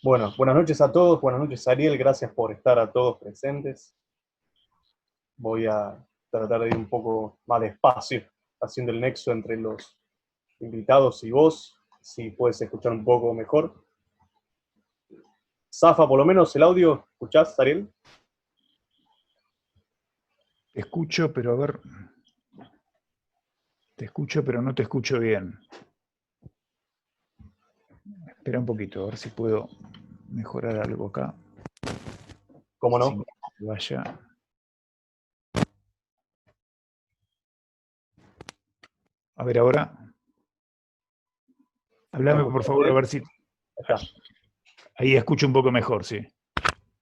Bueno, buenas noches a todos, buenas noches Ariel, gracias por estar a todos presentes. Voy a tratar de ir un poco más despacio, haciendo el nexo entre los invitados y vos, si puedes escuchar un poco mejor. Zafa, por lo menos el audio, ¿escuchás, Ariel? Te escucho, pero a ver. Te escucho, pero no te escucho bien. Espera un poquito, a ver si puedo mejorar algo acá. ¿Cómo no? Sin que vaya. A ver ahora. Hablame por favor, a ver si. Acá. Ahí escucho un poco mejor, sí.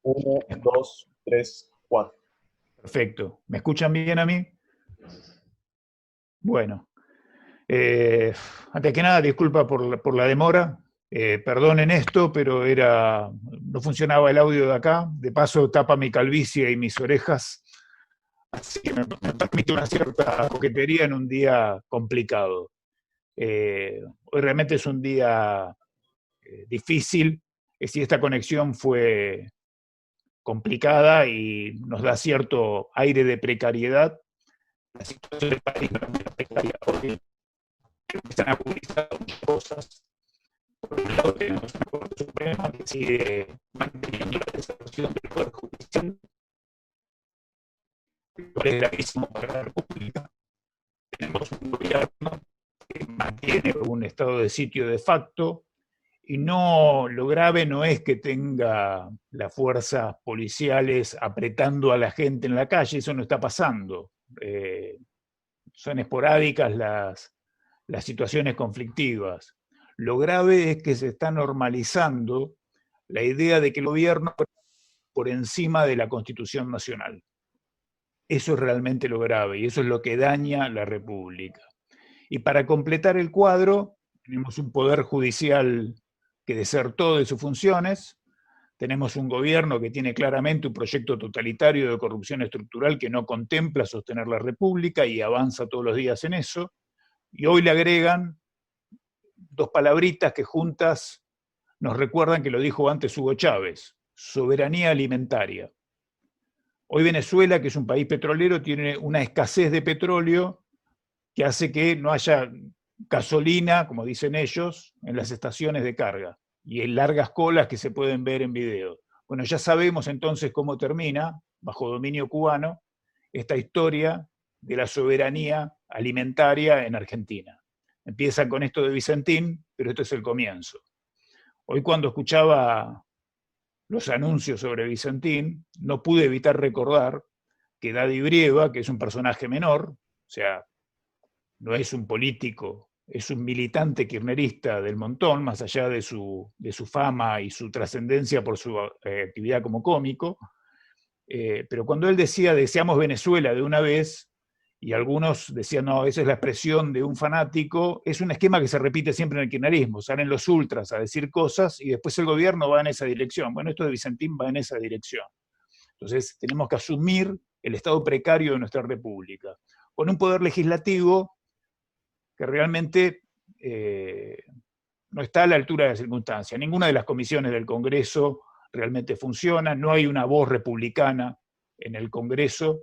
1, 2, 3, 4. Perfecto. ¿Me escuchan bien a mí? Bueno. Antes que nada, disculpa por la demora. Perdonen esto, pero no funcionaba el audio de acá. De paso, tapa mi calvicie y mis orejas. Así que me permite una cierta coquetería en un día complicado. Hoy realmente es un día difícil. Si esta conexión fue complicada y nos da cierto aire de precariedad, la situación del país no es precaria hoy. Empiezan a publicar muchas cosas. Por un lado tenemos una Corte Suprema que sigue manteniendo la desaparición del Poder Judicial, lo cual es gravísimo para la República. Tenemos un gobierno que mantiene un estado de sitio de facto, y lo grave no es que tenga las fuerzas policiales apretando a la gente en la calle, eso no está pasando. Son esporádicas las situaciones conflictivas. Lo grave es que se está normalizando la idea de que el gobierno por encima de la Constitución Nacional. Eso es realmente lo grave y eso es lo que daña la República. Y para completar el cuadro, tenemos un poder judicial que desertó de sus funciones, tenemos un gobierno que tiene claramente un proyecto totalitario de corrupción estructural que no contempla sostener la República y avanza todos los días en eso, y hoy le agregan dos palabritas que juntas nos recuerdan que lo dijo antes Hugo Chávez: soberanía alimentaria. Hoy Venezuela, que es un país petrolero, tiene una escasez de petróleo que hace que no haya gasolina, como dicen ellos, en las estaciones de carga, y en largas colas que se pueden ver en video. Bueno, ya sabemos entonces cómo termina, bajo dominio cubano, esta historia de la soberanía alimentaria en Argentina. Empieza con esto de Vicentín, pero esto es el comienzo. Hoy cuando escuchaba los anuncios sobre Vicentín, no pude evitar recordar que Daddy Brieva, que es un personaje menor, o sea, no es un político, es un militante kirchnerista del montón, más allá de su fama y su trascendencia por su actividad como cómico, pero cuando él decía deseamos Venezuela de una vez, y algunos decían no, esa es la expresión de un fanático, es un esquema que se repite siempre en el kirchnerismo, salen los ultras a decir cosas y después el gobierno va en esa dirección. Bueno, esto de Vicentín va en esa dirección. Entonces tenemos que asumir el estado precario de nuestra república, con un poder legislativo que realmente no está a la altura de la circunstancia. Ninguna de las comisiones del Congreso realmente funciona, no hay una voz republicana en el Congreso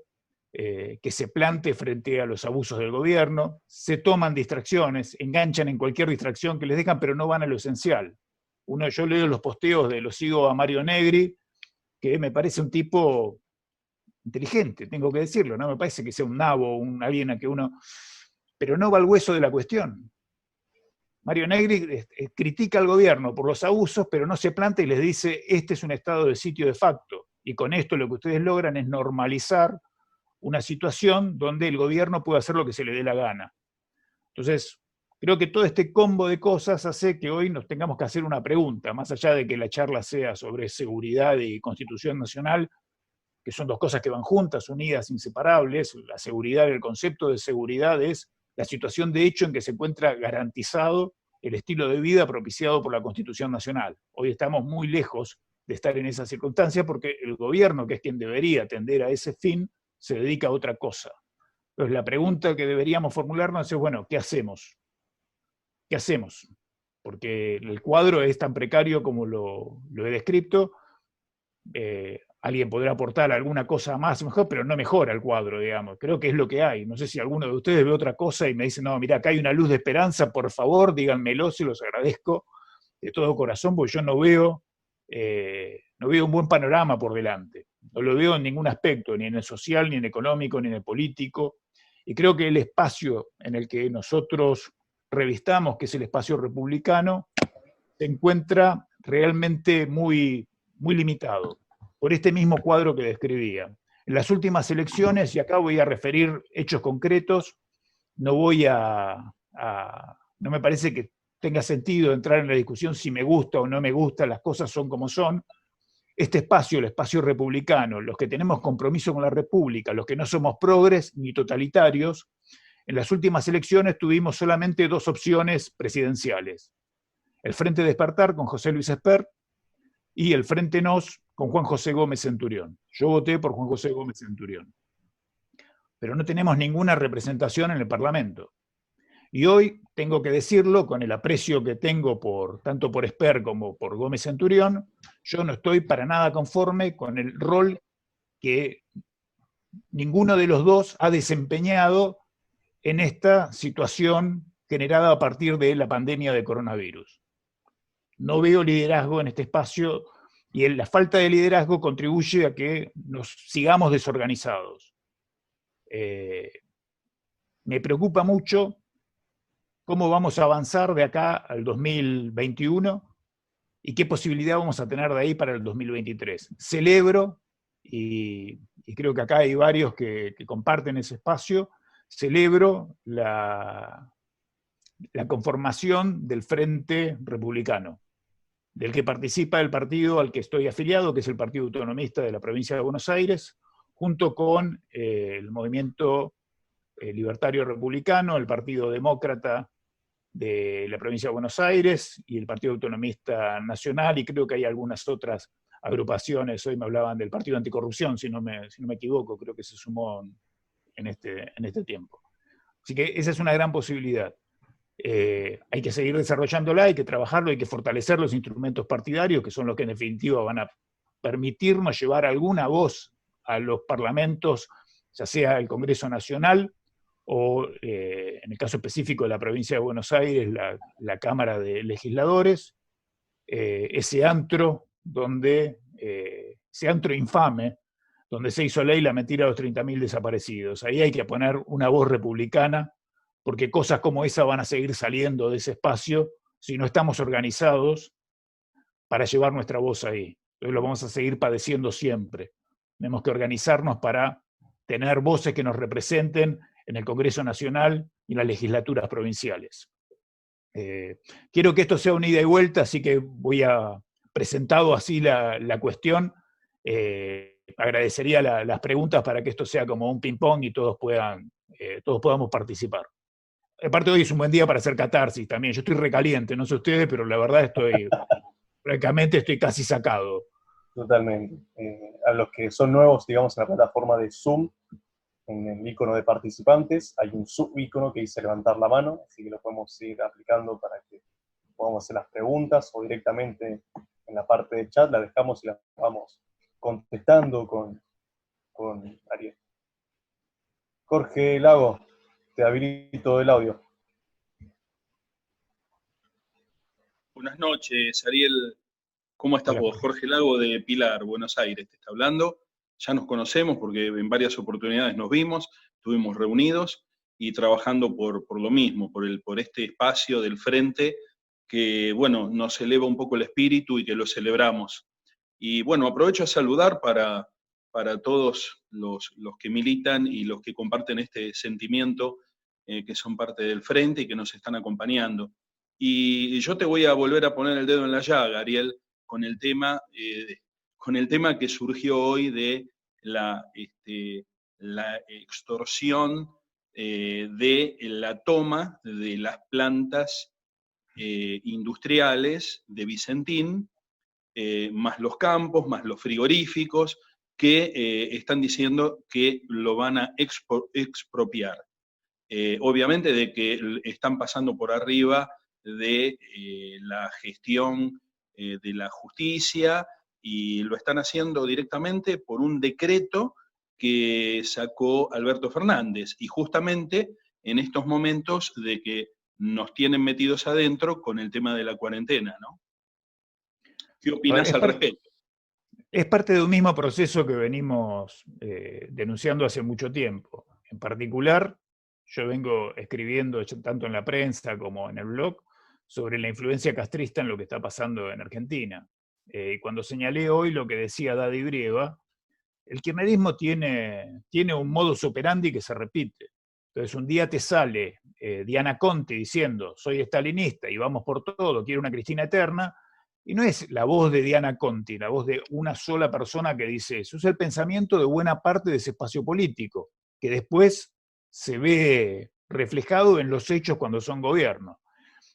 que se plante frente a los abusos del gobierno, se toman distracciones, enganchan en cualquier distracción que les dejan, pero no van a lo esencial. Yo leo los posteos lo sigo a Mario Negri, que me parece un tipo inteligente, tengo que decirlo, no me parece que sea un nabo, alguien a que uno... pero no va al hueso de la cuestión. Mario Negri critica al gobierno por los abusos, pero no se planta y les dice, este es un estado de sitio de facto, y con esto lo que ustedes logran es normalizar una situación donde el gobierno puede hacer lo que se le dé la gana. Entonces, creo que todo este combo de cosas hace que hoy nos tengamos que hacer una pregunta, más allá de que la charla sea sobre seguridad y Constitución Nacional, que son dos cosas que van juntas, unidas, inseparables. La seguridad, el concepto de seguridad es la situación de hecho en que se encuentra garantizado el estilo de vida propiciado por la Constitución Nacional. Hoy estamos muy lejos de estar en esa circunstancia porque el gobierno, que es quien debería atender a ese fin, se dedica a otra cosa. Entonces la pregunta que deberíamos formularnos es, bueno, ¿qué hacemos? ¿Qué hacemos? porque el cuadro es tan precario como lo he descrito. Alguien podrá aportar alguna cosa más mejor, pero no mejora el cuadro, digamos. Creo que es lo que hay. No sé si alguno de ustedes ve otra cosa y me dice, no, mira, acá hay una luz de esperanza, por favor, díganmelo, se los agradezco de todo corazón, porque yo no veo un buen panorama por delante. No lo veo en ningún aspecto, ni en el social, ni en el económico, ni en el político. Y creo que el espacio en el que nosotros revistamos, que es el espacio republicano, se encuentra realmente muy, muy limitado por este mismo cuadro que describía. En las últimas elecciones, y acá voy a referir hechos concretos, no me parece que tenga sentido entrar en la discusión si me gusta o no me gusta, las cosas son como son. Este espacio, el espacio republicano, los que tenemos compromiso con la República, los que no somos progres ni totalitarios, en las últimas elecciones tuvimos solamente 2 opciones presidenciales. El Frente Despertar con José Luis Espert y el Frente Nos con Juan José Gómez Centurión. Yo voté por Juan José Gómez Centurión. Pero no tenemos ninguna representación en el Parlamento. Y hoy, tengo que decirlo, con el aprecio que tengo tanto por Espert como por Gómez Centurión, yo no estoy para nada conforme con el rol que ninguno de los dos ha desempeñado en esta situación generada a partir de la pandemia de coronavirus. No veo liderazgo en este espacio y la falta de liderazgo contribuye a que nos sigamos desorganizados. Me preocupa mucho cómo vamos a avanzar de acá al 2021 y qué posibilidad vamos a tener de ahí para el 2023. Celebro, y creo que acá hay varios que comparten ese espacio, celebro la conformación del Frente Republicano, del que participa el partido al que estoy afiliado, que es el Partido Autonomista de la provincia de Buenos Aires, junto con el Movimiento Libertario Republicano, el Partido Demócrata de la provincia de Buenos Aires y el Partido Autonomista Nacional, y creo que hay algunas otras agrupaciones. Hoy me hablaban del Partido Anticorrupción, si no me equivoco, creo que se sumó en este tiempo. Así que esa es una gran posibilidad. Hay que seguir desarrollándola, hay que trabajarlo, hay que fortalecer los instrumentos partidarios, que son los que en definitiva van a permitirnos llevar alguna voz a los parlamentos, ya sea el Congreso Nacional o, en el caso específico de la provincia de Buenos Aires, la Cámara de Legisladores, ese antro infame, donde se hizo ley la mentira de los 30.000 desaparecidos. Ahí hay que poner una voz republicana, porque cosas como esa van a seguir saliendo de ese espacio si no estamos organizados para llevar nuestra voz ahí. Entonces lo vamos a seguir padeciendo siempre. Tenemos que organizarnos para tener voces que nos representen en el Congreso Nacional y en las legislaturas provinciales. Quiero que esto sea una ida y vuelta, así que voy a presentado así la cuestión. Agradecería las preguntas para que esto sea como un ping-pong y todos podamos participar. Aparte, hoy es un buen día para hacer catarsis también. Yo estoy recaliente, no sé ustedes, pero la verdad francamente estoy casi sacado. Totalmente. A los que son nuevos, digamos, en la plataforma de Zoom, en el icono de participantes, hay un subícono que dice levantar la mano, así que lo podemos ir aplicando para que podamos hacer las preguntas, o directamente en la parte de chat la dejamos y las vamos contestando con Ariel. Jorge Lago, te habilito el audio. Buenas noches, Ariel. ¿Cómo estás vos? Jorge Lago de Pilar, Buenos Aires, te está hablando. Ya nos conocemos porque en varias oportunidades nos vimos, estuvimos reunidos y trabajando por lo mismo, por este espacio del frente que, bueno, nos eleva un poco el espíritu y que lo celebramos. Y bueno, aprovecho a saludar para todos los que militan y los que comparten este sentimiento, que son parte del frente y que nos están acompañando. Y yo te voy a volver a poner el dedo en la llaga, Ariel, con el tema que surgió hoy de la extorsión de la toma de las plantas industriales de Vicentín, más los campos, más los frigoríficos, que están diciendo que lo van a expropiar. Obviamente de que están pasando por arriba de la gestión de la justicia, y lo están haciendo directamente por un decreto que sacó Alberto Fernández, y justamente en estos momentos de que nos tienen metidos adentro con el tema de la cuarentena, ¿no? ¿Qué opinas al respecto? Es parte de un mismo proceso que venimos denunciando hace mucho tiempo. En particular, yo vengo escribiendo tanto en la prensa como en el blog sobre la influencia castrista en lo que está pasando en Argentina. Cuando señalé hoy lo que decía Daddy Brieva, el kirchnerismo tiene un modus operandi que se repite. Entonces un día te sale Diana Conte diciendo soy estalinista y vamos por todo, quiero una Cristina eterna, y no es la voz de Diana Conti, la voz de una sola persona que dice eso, es el pensamiento de buena parte de ese espacio político, que después se ve reflejado en los hechos cuando son gobierno.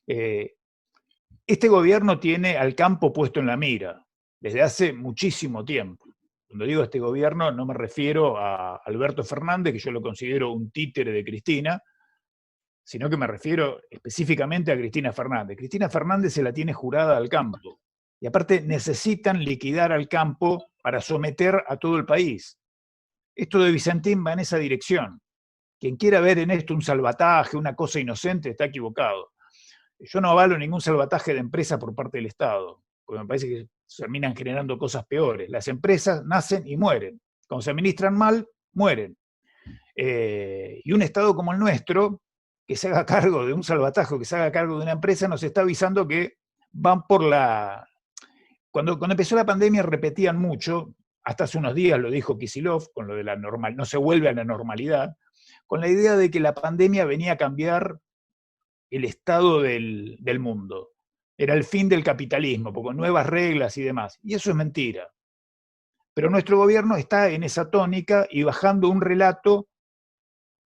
Este gobierno tiene al campo puesto en la mira, desde hace muchísimo tiempo. Cuando digo este gobierno no me refiero a Alberto Fernández, que yo lo considero un títere de Cristina, sino que me refiero específicamente a Cristina Fernández. Cristina Fernández se la tiene jurada al campo. Y aparte necesitan liquidar al campo para someter a todo el país. Esto de Vicentín va en esa dirección. Quien quiera ver en esto un salvataje, una cosa inocente, está equivocado. Yo no avalo ningún salvataje de empresa por parte del Estado, porque me parece que terminan generando cosas peores. Las empresas nacen y mueren. Cuando se administran mal, mueren. Y un Estado como el nuestro, que se haga cargo de un salvataje, que se haga cargo de una empresa, nos está avisando que van por la... Cuando empezó la pandemia repetían mucho, hasta hace unos días lo dijo Kicillof, con lo de la normal, no se vuelve a la normalidad, con la idea de que la pandemia venía a cambiar el estado del mundo. Era el fin del capitalismo, con nuevas reglas y demás. Y eso es mentira. Pero nuestro gobierno está en esa tónica y bajando un relato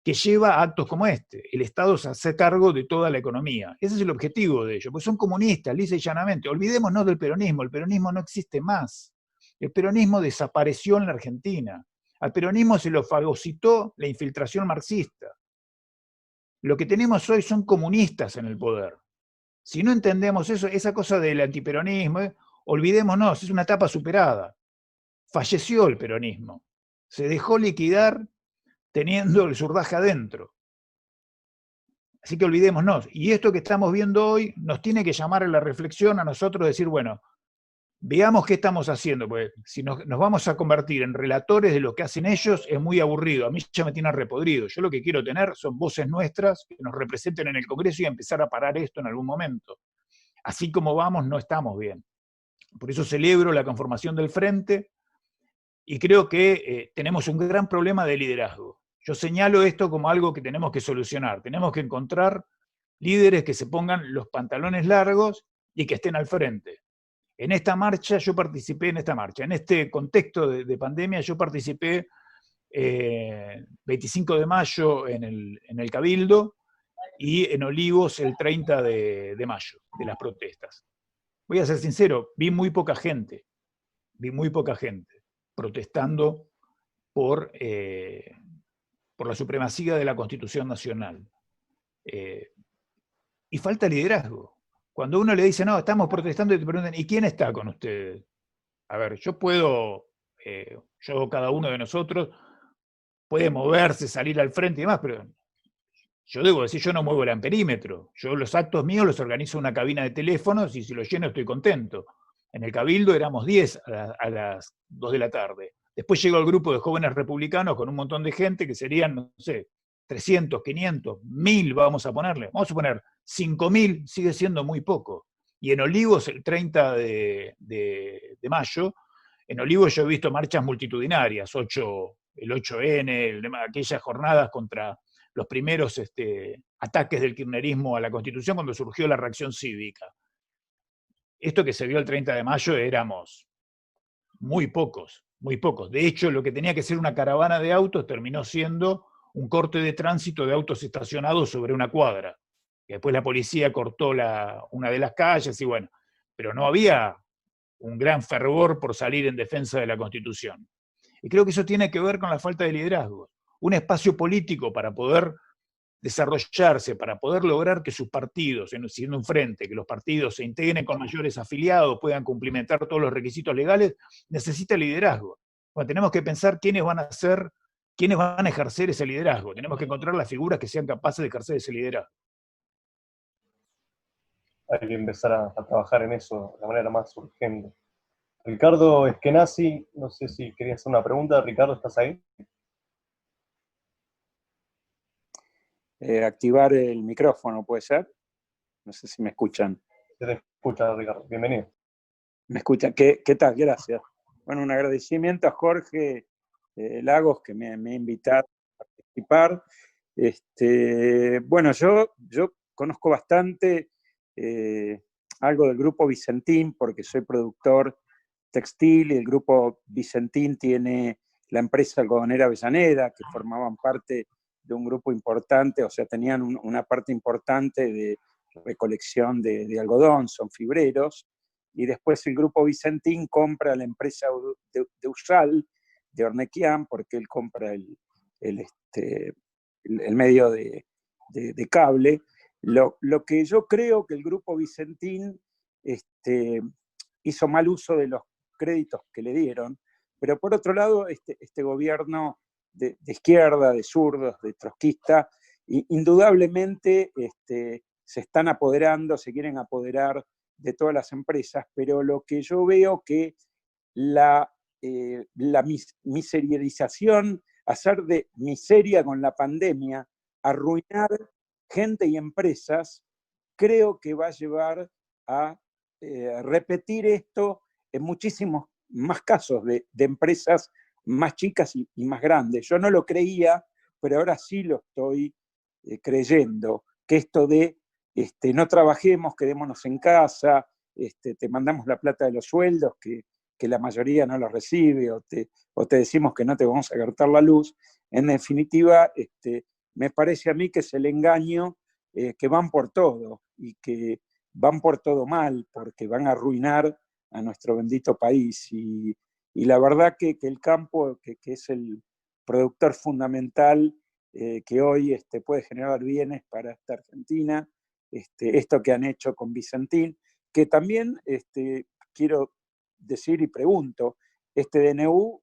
que lleva a actos como este. El Estado se hace cargo de toda la economía. Ese es el objetivo de ellos, porque son comunistas, lisa y llanamente. Olvidémonos del peronismo, el peronismo no existe más. El peronismo desapareció en la Argentina. Al peronismo se lo fagocitó la infiltración marxista. Lo que tenemos hoy son comunistas en el poder. Si no entendemos eso, esa cosa del antiperonismo, olvidémonos, es una etapa superada. Falleció el peronismo. Se dejó liquidar teniendo el surdaje adentro. Así que olvidémonos. Y esto que estamos viendo hoy nos tiene que llamar a la reflexión a nosotros, decir, bueno, veamos qué estamos haciendo, porque si nos vamos a convertir en relatores de lo que hacen ellos, es muy aburrido. A mí ya me tiene repodrido. Yo lo que quiero tener son voces nuestras que nos representen en el Congreso y empezar a parar esto en algún momento. Así como vamos, no estamos bien. Por eso celebro la conformación del Frente y creo que tenemos un gran problema de liderazgo. Yo señalo esto como algo que tenemos que solucionar. Tenemos que encontrar líderes que se pongan los pantalones largos y que estén al frente. En esta marcha, yo participé en esta marcha. En este contexto de pandemia, yo participé 25 de mayo en el Cabildo y en Olivos el 30 de mayo, de las protestas. Voy a ser sincero, vi muy poca gente protestando por la supremacía de la Constitución Nacional. Y falta liderazgo. Cuando uno le dice, no, estamos protestando, y te preguntan, ¿y quién está con ustedes? A ver, cada uno de nosotros puede moverse, salir al frente y demás, pero yo debo decir, yo no muevo el amperímetro. Yo los actos míos los organizo en una cabina de teléfonos y si los lleno estoy contento. En el Cabildo éramos 10 a las 2 de la tarde. Después llegó el grupo de jóvenes republicanos con un montón de gente que serían, no sé, 300, 500, 1000 vamos a ponerle. Vamos a poner 5000, sigue siendo muy poco. Y en Olivos, el 30 de mayo, en Olivos yo he visto marchas multitudinarias, el 8N, aquellas jornadas contra los primeros ataques del kirchnerismo a la Constitución cuando surgió la reacción cívica. Esto que se vio el 30 de mayo éramos muy pocos, muy pocos. De hecho, lo que tenía que ser una caravana de autos terminó siendo un corte de tránsito de autos estacionados sobre una cuadra. Y después la policía cortó una de las calles y bueno, pero no había un gran fervor por salir en defensa de la Constitución. Y creo que eso tiene que ver con la falta de liderazgo. Un espacio político para poder desarrollarse para poder lograr que sus partidos, siendo un frente, que los partidos se integren con mayores afiliados, puedan cumplimentar todos los requisitos legales, necesita liderazgo. Bueno, tenemos que pensar quiénes van a ejercer ese liderazgo. Tenemos que encontrar las figuras que sean capaces de ejercer ese liderazgo. Hay que empezar a trabajar en eso de la manera más urgente. Ricardo Eskenazi, no sé si querías hacer una pregunta. Ricardo, ¿estás ahí? Activar el micrófono, ¿puede ser? No sé si me escuchan. Se te escucha, Ricardo. Bienvenido. ¿Me escuchan? ¿Qué tal? Gracias. Bueno, un agradecimiento a Jorge Lagos, que me ha invitado a participar. Bueno, yo conozco bastante algo del Grupo Vicentín, porque soy productor textil, y el Grupo Vicentín tiene la empresa algodonera Avellaneda, que formaban parte de un grupo importante, o sea, tenían una parte importante de recolección de algodón, son fibreros, y después el Grupo Vicentín compra la empresa de Usal, de Ornequian, porque él compra el medio de cable. Lo que yo creo que el Grupo Vicentín hizo mal uso de los créditos que le dieron, pero por otro lado, este gobierno de izquierda, de zurdos, de trotskista, indudablemente se están apoderando, se quieren apoderar de todas las empresas, pero lo que yo veo que la miserialización, hacer de miseria con la pandemia, arruinar gente y empresas, creo que va a llevar a repetir esto en muchísimos más casos de empresas más chicas y más grandes. Yo no lo creía, pero ahora sí lo estoy creyendo, que esto de no trabajemos, quedémonos en casa, te mandamos la plata de los sueldos, que la mayoría no lo recibe, o te decimos que no te vamos a cortar la luz. En definitiva, me parece a mí que es el engaño, que van por todo, y que van por todo mal, porque van a arruinar a nuestro bendito país. Y la verdad que el campo, que es el productor fundamental, que hoy puede generar bienes para esta Argentina, esto que han hecho con Vicentín, que también quiero decir y pregunto, DNU,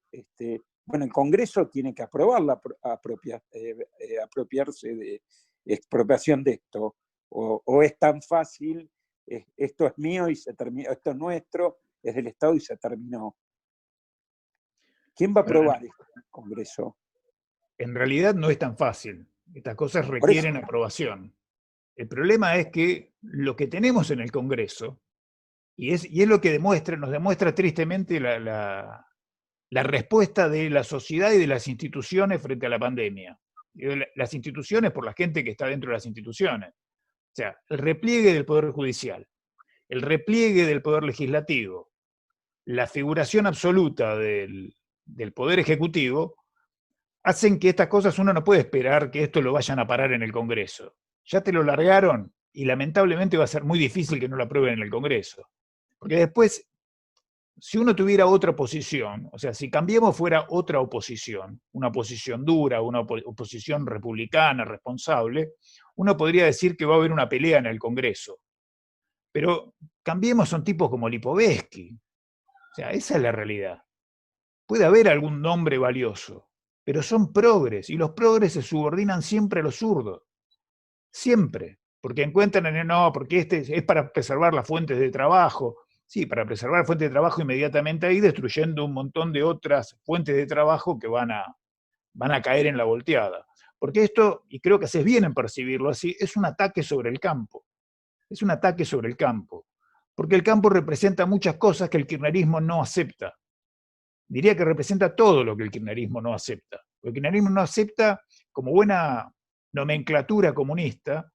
bueno, el Congreso tiene que aprobarla, apropiarse de expropiación de esto, o es tan fácil, esto es mío y se terminó, esto es nuestro, es del Estado y se terminó. ¿Quién va a aprobar esto en el Congreso? En realidad no es tan fácil. Estas cosas requieren aprobación. El problema es que lo que tenemos en el Congreso, y es lo que nos demuestra tristemente la respuesta de la sociedad y de las instituciones frente a la pandemia. Las instituciones por la gente que está dentro de las instituciones. O sea, el repliegue del Poder Judicial, el repliegue del Poder Legislativo, la figuración absoluta del Poder Ejecutivo, hacen que estas cosas uno no puede esperar que esto lo vayan a parar en el Congreso. Ya te lo largaron y lamentablemente va a ser muy difícil que no lo aprueben en el Congreso. Porque después, si uno tuviera otra posición, o sea, si Cambiemos fuera otra oposición, una oposición dura, una oposición republicana, responsable, uno podría decir que va a haber una pelea en el Congreso. Pero Cambiemos son tipos como Lipovetsky. O sea, esa es la realidad. Puede haber algún nombre valioso, pero son progres, y los progres se subordinan siempre a los zurdos. Siempre. Porque encuentran, no, porque es para preservar las fuentes de trabajo. Sí, para preservar fuentes de trabajo inmediatamente ahí, destruyendo un montón de otras fuentes de trabajo que van a caer en la volteada. Porque esto, y creo que haces bien en percibirlo así, es un ataque sobre el campo. Es un ataque sobre el campo. Porque el campo representa muchas cosas que el kirchnerismo no acepta. Diría que representa todo lo que el kirchnerismo no acepta. El kirchnerismo no acepta, como buena nomenclatura comunista,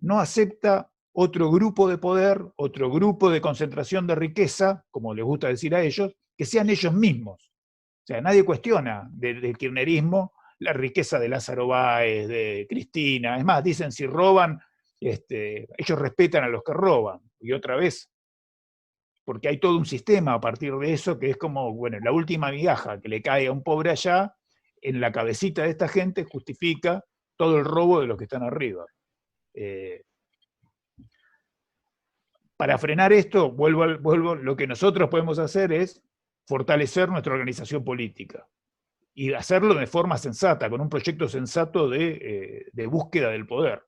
no acepta otro grupo de poder, otro grupo de concentración de riqueza, como les gusta decir a ellos, que sean ellos mismos. O sea, nadie cuestiona del kirchnerismo la riqueza de Lázaro Báez, de Cristina. Es más, dicen si roban, ellos respetan a los que roban. Y otra vez, porque hay todo un sistema a partir de eso que es como, bueno, la última migaja que le cae a un pobre allá, en la cabecita de esta gente justifica todo el robo de los que están arriba. Para frenar esto, lo que nosotros podemos hacer es fortalecer nuestra organización política y hacerlo de forma sensata, con un proyecto sensato de búsqueda del poder.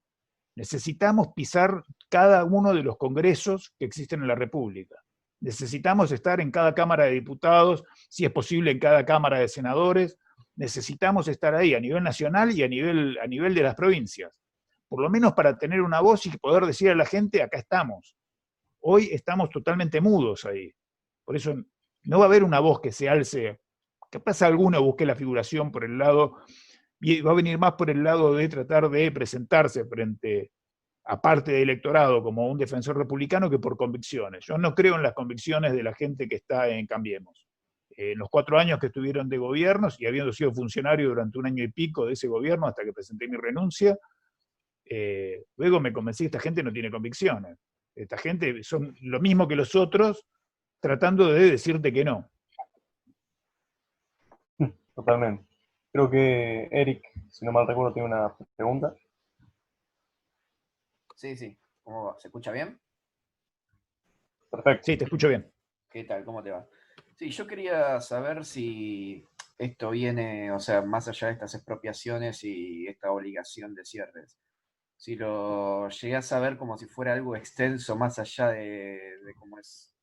Necesitamos pisar cada uno de los congresos que existen en la República. Necesitamos estar en cada Cámara de Diputados, si es posible en cada Cámara de Senadores. Necesitamos estar ahí a nivel nacional y a nivel de las provincias. Por lo menos para tener una voz y poder decir a la gente, acá estamos. Hoy estamos totalmente mudos ahí. Por eso no va a haber una voz que se alce. Capaz alguno busque la figuración por el lado, y va a venir más por el lado de tratar de presentarse frente a parte del electorado como un defensor republicano que por convicciones. Yo no creo en las convicciones de la gente que está en Cambiemos. En los 4 años que estuvieron de gobiernos, y habiendo sido funcionario durante 1 año y pico de ese gobierno hasta que presenté mi renuncia, luego me convencí que esta gente no tiene convicciones. Esta gente son lo mismo que los otros, tratando de decirte que no. Totalmente. Creo que Eric, si no mal recuerdo, tiene una pregunta. Sí. ¿Cómo va? ¿Se escucha bien? Perfecto. Sí, te escucho bien. ¿Qué tal? ¿Cómo te va? Sí, yo quería saber si esto viene, o sea, más allá de estas expropiaciones y esta obligación de cierres, si lo llegué a saber como si fuera algo extenso, más allá de cómo es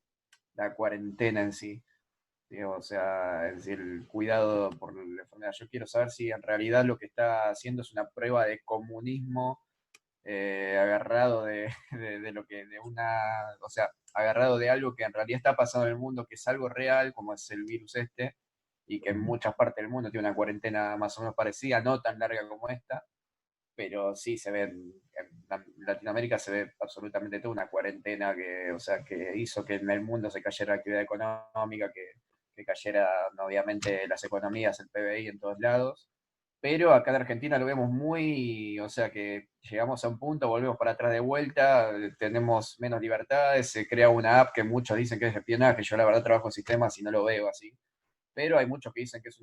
la cuarentena en sí. Digo, o sea, es decir, el cuidado por la enfermedad. Yo quiero saber si en realidad lo que está haciendo es una prueba de comunismo agarrado de lo que, o sea, agarrado de algo que en realidad está pasando en el mundo, que es algo real, como es el virus este, y que en muchas partes del mundo tiene una cuarentena más o menos parecida, no tan larga como esta, pero sí se ve, en Latinoamérica se ve absolutamente toda una cuarentena que, o sea, que hizo que en el mundo se cayera la actividad económica, que cayera, obviamente, las economías, el PBI en todos lados. Pero acá en Argentina lo vemos muy, o sea que llegamos a un punto, volvemos para atrás de vuelta, tenemos menos libertades, se crea una app que muchos dicen que es espionaje, yo la verdad trabajo en sistemas y no lo veo así, pero hay muchos que dicen que es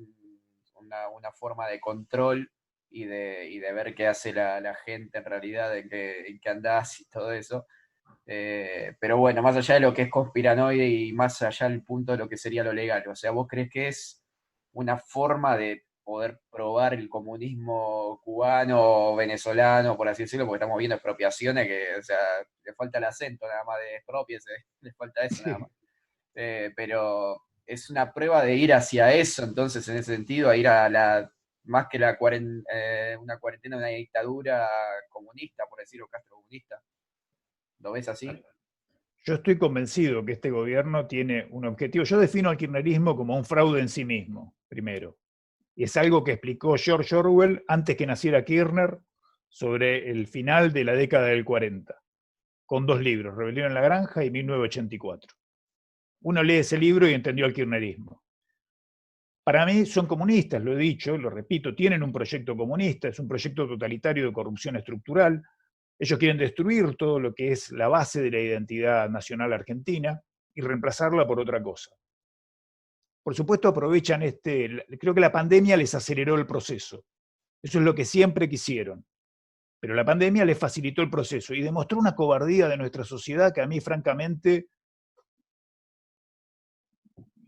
una forma de control y de ver qué hace la gente en realidad, en qué andás y todo eso. Pero bueno, más allá de lo que es conspiranoide y más allá del punto de lo que sería lo legal, o sea, ¿vos crees que es una forma de poder probar el comunismo cubano o venezolano, por así decirlo, porque estamos viendo expropiaciones que, o sea, le falta el acento nada más de expropiese, le falta eso nada más. Pero es una prueba de ir hacia eso, entonces, en ese sentido, a ir a más que una cuarentena, una dictadura comunista, por decirlo, Castro comunista. ¿Lo ves así? Yo estoy convencido que este gobierno tiene un objetivo. Yo defino al kirchnerismo como un fraude en sí mismo, primero. Y es algo que explicó George Orwell antes que naciera Kirchner sobre el final de la década del 40, con 2 libros, Rebelión en la Granja y 1984. Uno lee ese libro y entendió el kirchnerismo. Para mí son comunistas, lo he dicho, lo repito, tienen un proyecto comunista, es un proyecto totalitario de corrupción estructural. Ellos quieren destruir todo lo que es la base de la identidad nacional argentina y reemplazarla por otra cosa. Por supuesto aprovechan creo que la pandemia les aceleró el proceso. Eso es lo que siempre quisieron. Pero la pandemia les facilitó el proceso y demostró una cobardía de nuestra sociedad que a mí, francamente,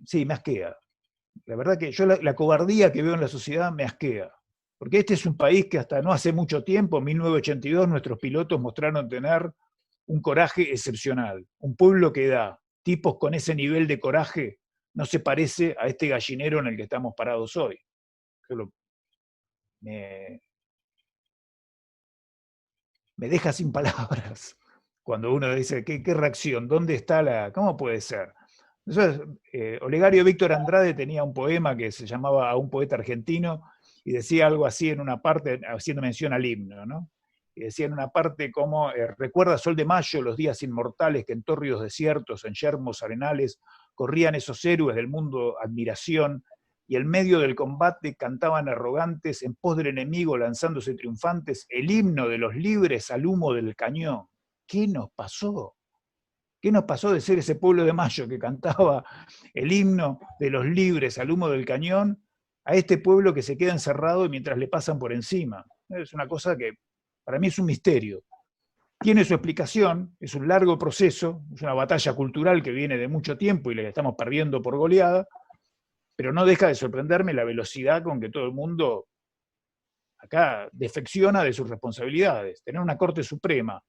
sí, me asquea. La verdad que yo la cobardía que veo en la sociedad me asquea. Porque este es un país que hasta no hace mucho tiempo, en 1982, nuestros pilotos mostraron tener un coraje excepcional. Un pueblo que da tipos con ese nivel de coraje no se parece a este gallinero en el que estamos parados hoy. Me deja sin palabras cuando uno dice, ¿qué reacción? ¿Dónde está cómo puede ser? Entonces, Olegario Víctor Andrade tenía un poema que se llamaba A un poeta argentino y decía algo así en una parte, haciendo mención al himno, ¿no? Y decía en una parte como, recuerda sol de mayo los días inmortales que en tórridos desiertos, en yermos arenales, corrían esos héroes del mundo admiración, y en medio del combate cantaban arrogantes en pos del enemigo lanzándose triunfantes el himno de los libres al humo del cañón. ¿Qué nos pasó? ¿Qué nos pasó de ser ese pueblo de Mayo que cantaba el himno de los libres al humo del cañón a este pueblo que se queda encerrado y mientras le pasan por encima? Es una cosa que para mí es un misterio. Tiene su explicación, es un largo proceso, es una batalla cultural que viene de mucho tiempo y la que estamos perdiendo por goleada, pero no deja de sorprenderme la velocidad con que todo el mundo acá defecciona de sus responsabilidades. Tener una Corte Suprema,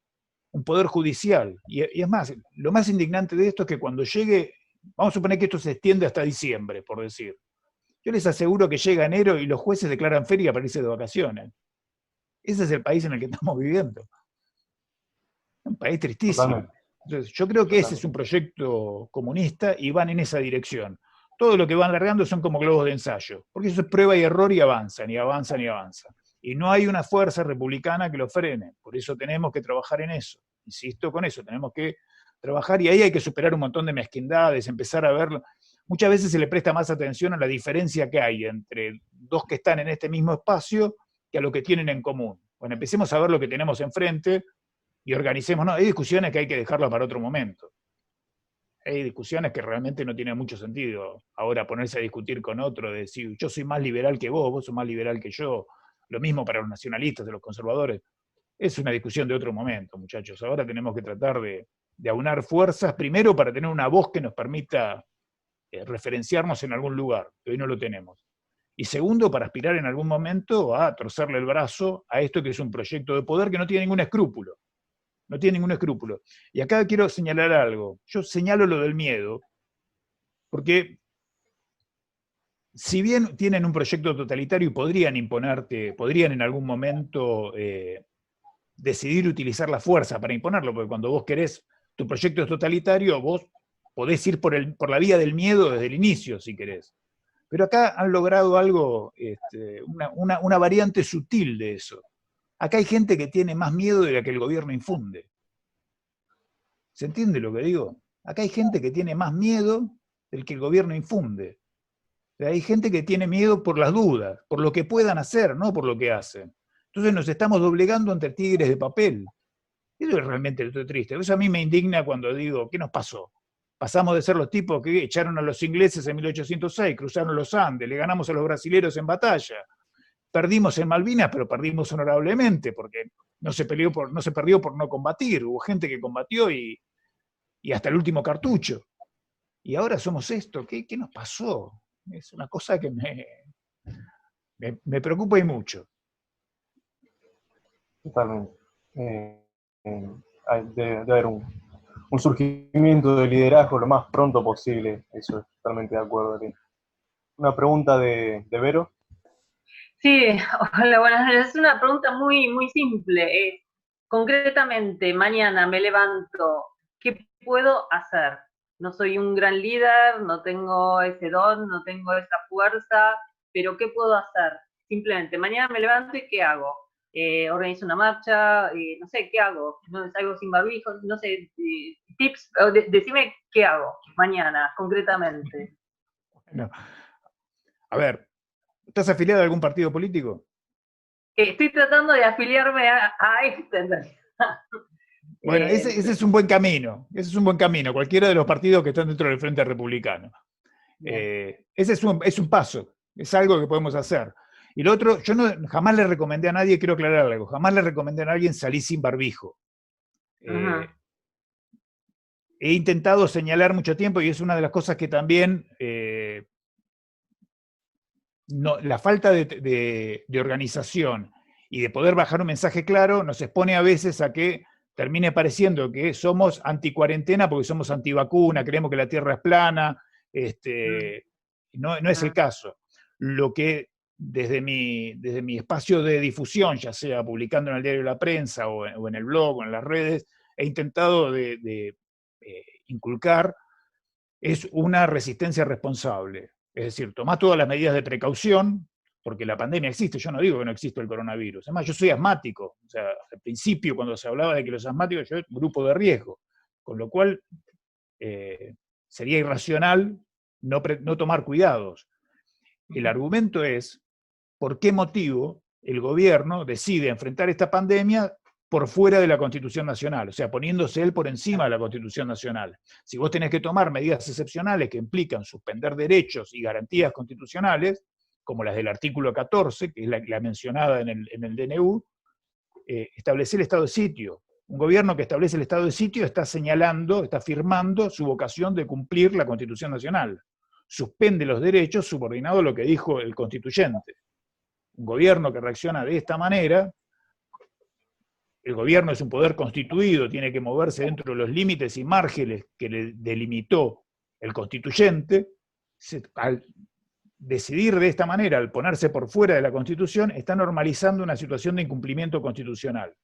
un Poder Judicial, y es más, lo más indignante de esto es que cuando llegue, vamos a suponer que esto se extiende hasta diciembre, por decir, yo les aseguro que llega enero y los jueces declaran feria para irse de vacaciones. Ese es el país en el que estamos viviendo. Un país tristísimo. Totalmente. Entonces, yo creo que ese es un proyecto comunista y van en esa dirección. Todo lo que van largando son como globos de ensayo, porque eso es prueba y error y avanzan, y avanzan, y avanzan. Y no hay una fuerza republicana que lo frene, por eso tenemos que trabajar en eso. Insisto con eso, tenemos que trabajar y ahí hay que superar un montón de mezquindades, empezar a verlo. Muchas veces se le presta más atención a la diferencia que hay entre dos que están en este mismo espacio que a lo que tienen en común. Bueno, empecemos a ver lo que tenemos enfrente y organicemos. No, hay discusiones que hay que dejarlas para otro momento. Hay discusiones que realmente no tienen mucho sentido. Ahora ponerse a discutir con otro, de decir, yo soy más liberal que vos sos más liberal que yo, lo mismo para los nacionalistas, de los conservadores. Es una discusión de otro momento, muchachos. Ahora tenemos que tratar de aunar fuerzas, primero para tener una voz que nos permita referenciarnos en algún lugar, que hoy no lo tenemos. Y segundo, para aspirar en algún momento a torcerle el brazo a esto que es un proyecto de poder que no tiene ningún escrúpulo. No tiene ningún escrúpulo. Y acá quiero señalar algo. Yo señalo lo del miedo, porque si bien tienen un proyecto totalitario y podrían imponerte, podrían en algún momento decidir utilizar la fuerza para imponerlo, porque cuando vos querés, tu proyecto es totalitario, vos podés ir por la vía del miedo desde el inicio, si querés. Pero acá han logrado algo, una variante sutil de eso. Acá hay gente que tiene más miedo de la que el gobierno infunde. ¿Se entiende lo que digo? Acá hay gente que tiene más miedo del que el gobierno infunde. O sea, hay gente que tiene miedo por las dudas, por lo que puedan hacer, no por lo que hacen. Entonces nos estamos doblegando ante tigres de papel. Eso es realmente lo triste. Eso a mí me indigna cuando digo, ¿qué nos pasó? Pasamos de ser los tipos que echaron a los ingleses en 1806, cruzaron los Andes, le ganamos a los brasileros en batalla. Perdimos en Malvinas, pero perdimos honorablemente, porque no se perdió por no combatir. Hubo gente que combatió y hasta el último cartucho. Y ahora somos esto. ¿Qué nos pasó? Es una cosa que me preocupa y mucho. Totalmente. Debe haber un surgimiento de liderazgo lo más pronto posible. Eso es totalmente de acuerdo. Una pregunta de Vero. Sí, hola, buenas noches. Es una pregunta muy, muy simple. Concretamente, mañana me levanto, ¿qué puedo hacer? No soy un gran líder, no tengo ese don, no tengo esa fuerza, pero ¿qué puedo hacer? Simplemente, mañana me levanto y ¿qué hago? Organizo una marcha, no sé, ¿qué hago? No salgo sin barbijo, no sé, tips, decime qué hago mañana, concretamente. Bueno, a ver, ¿estás afiliado a algún partido político? Estoy tratando de afiliarme a este, en realidad. Bueno, ese es un buen camino. Ese es un buen camino. Cualquiera de los partidos que están dentro del Frente Republicano. Ese es un paso. Es algo que podemos hacer. Y lo otro, yo jamás le recomendé a nadie, quiero aclarar algo, jamás le recomendé a nadie salir sin barbijo. He intentado señalar mucho tiempo, y es una de las cosas que también la falta de organización y de poder bajar un mensaje claro nos expone a veces a que termine pareciendo que somos anticuarentena porque somos antivacuna, creemos que la Tierra es plana. No es el caso. Lo que desde mi espacio de difusión, ya sea publicando en el diario La Prensa o en el blog o en las redes, he intentado de inculcar es una resistencia responsable. Es decir, tomá todas las medidas de precaución, porque la pandemia existe, yo no digo que no existe el coronavirus. Además, yo soy asmático. O sea, al principio, cuando se hablaba de que los asmáticos, yo grupo de riesgo. Con lo cual, sería irracional no tomar cuidados. El argumento es, ¿por qué motivo el gobierno decide enfrentar esta pandemia por fuera de la Constitución Nacional? O sea, poniéndose él por encima de la Constitución Nacional. Si vos tenés que tomar medidas excepcionales que implican suspender derechos y garantías constitucionales, como las del artículo 14, que es la mencionada en el DNU, establecer el estado de sitio. Un gobierno que establece el estado de sitio está señalando, está afirmando su vocación de cumplir la Constitución Nacional. Suspende los derechos subordinado a lo que dijo el constituyente. Un gobierno que reacciona de esta manera, el gobierno es un poder constituido, tiene que moverse dentro de los límites y márgenes que le delimitó el constituyente. Al decidir de esta manera, al ponerse por fuera de la Constitución, está normalizando una situación de incumplimiento constitucional.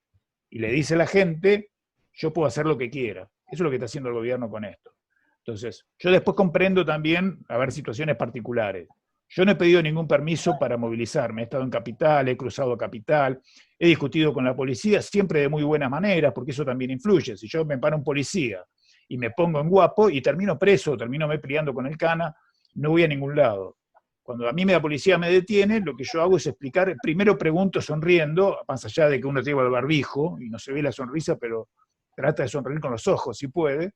Y le dice a la gente, yo puedo hacer lo que quiera. Eso es lo que está haciendo el gobierno con esto. Entonces, yo después comprendo también, situaciones particulares. Yo no he pedido ningún permiso para movilizarme. He estado en Capital, he cruzado Capital, he discutido con la policía, siempre de muy buenas maneras, porque eso también influye. Si yo me paro un policía y me pongo en guapo y termino preso, termino me peleando con el cana, no voy a ningún lado. Cuando a mí la policía me detiene, lo que yo hago es explicar, primero pregunto sonriendo, más allá de que uno lleva el barbijo y no se ve la sonrisa, pero trata de sonreír con los ojos si puede.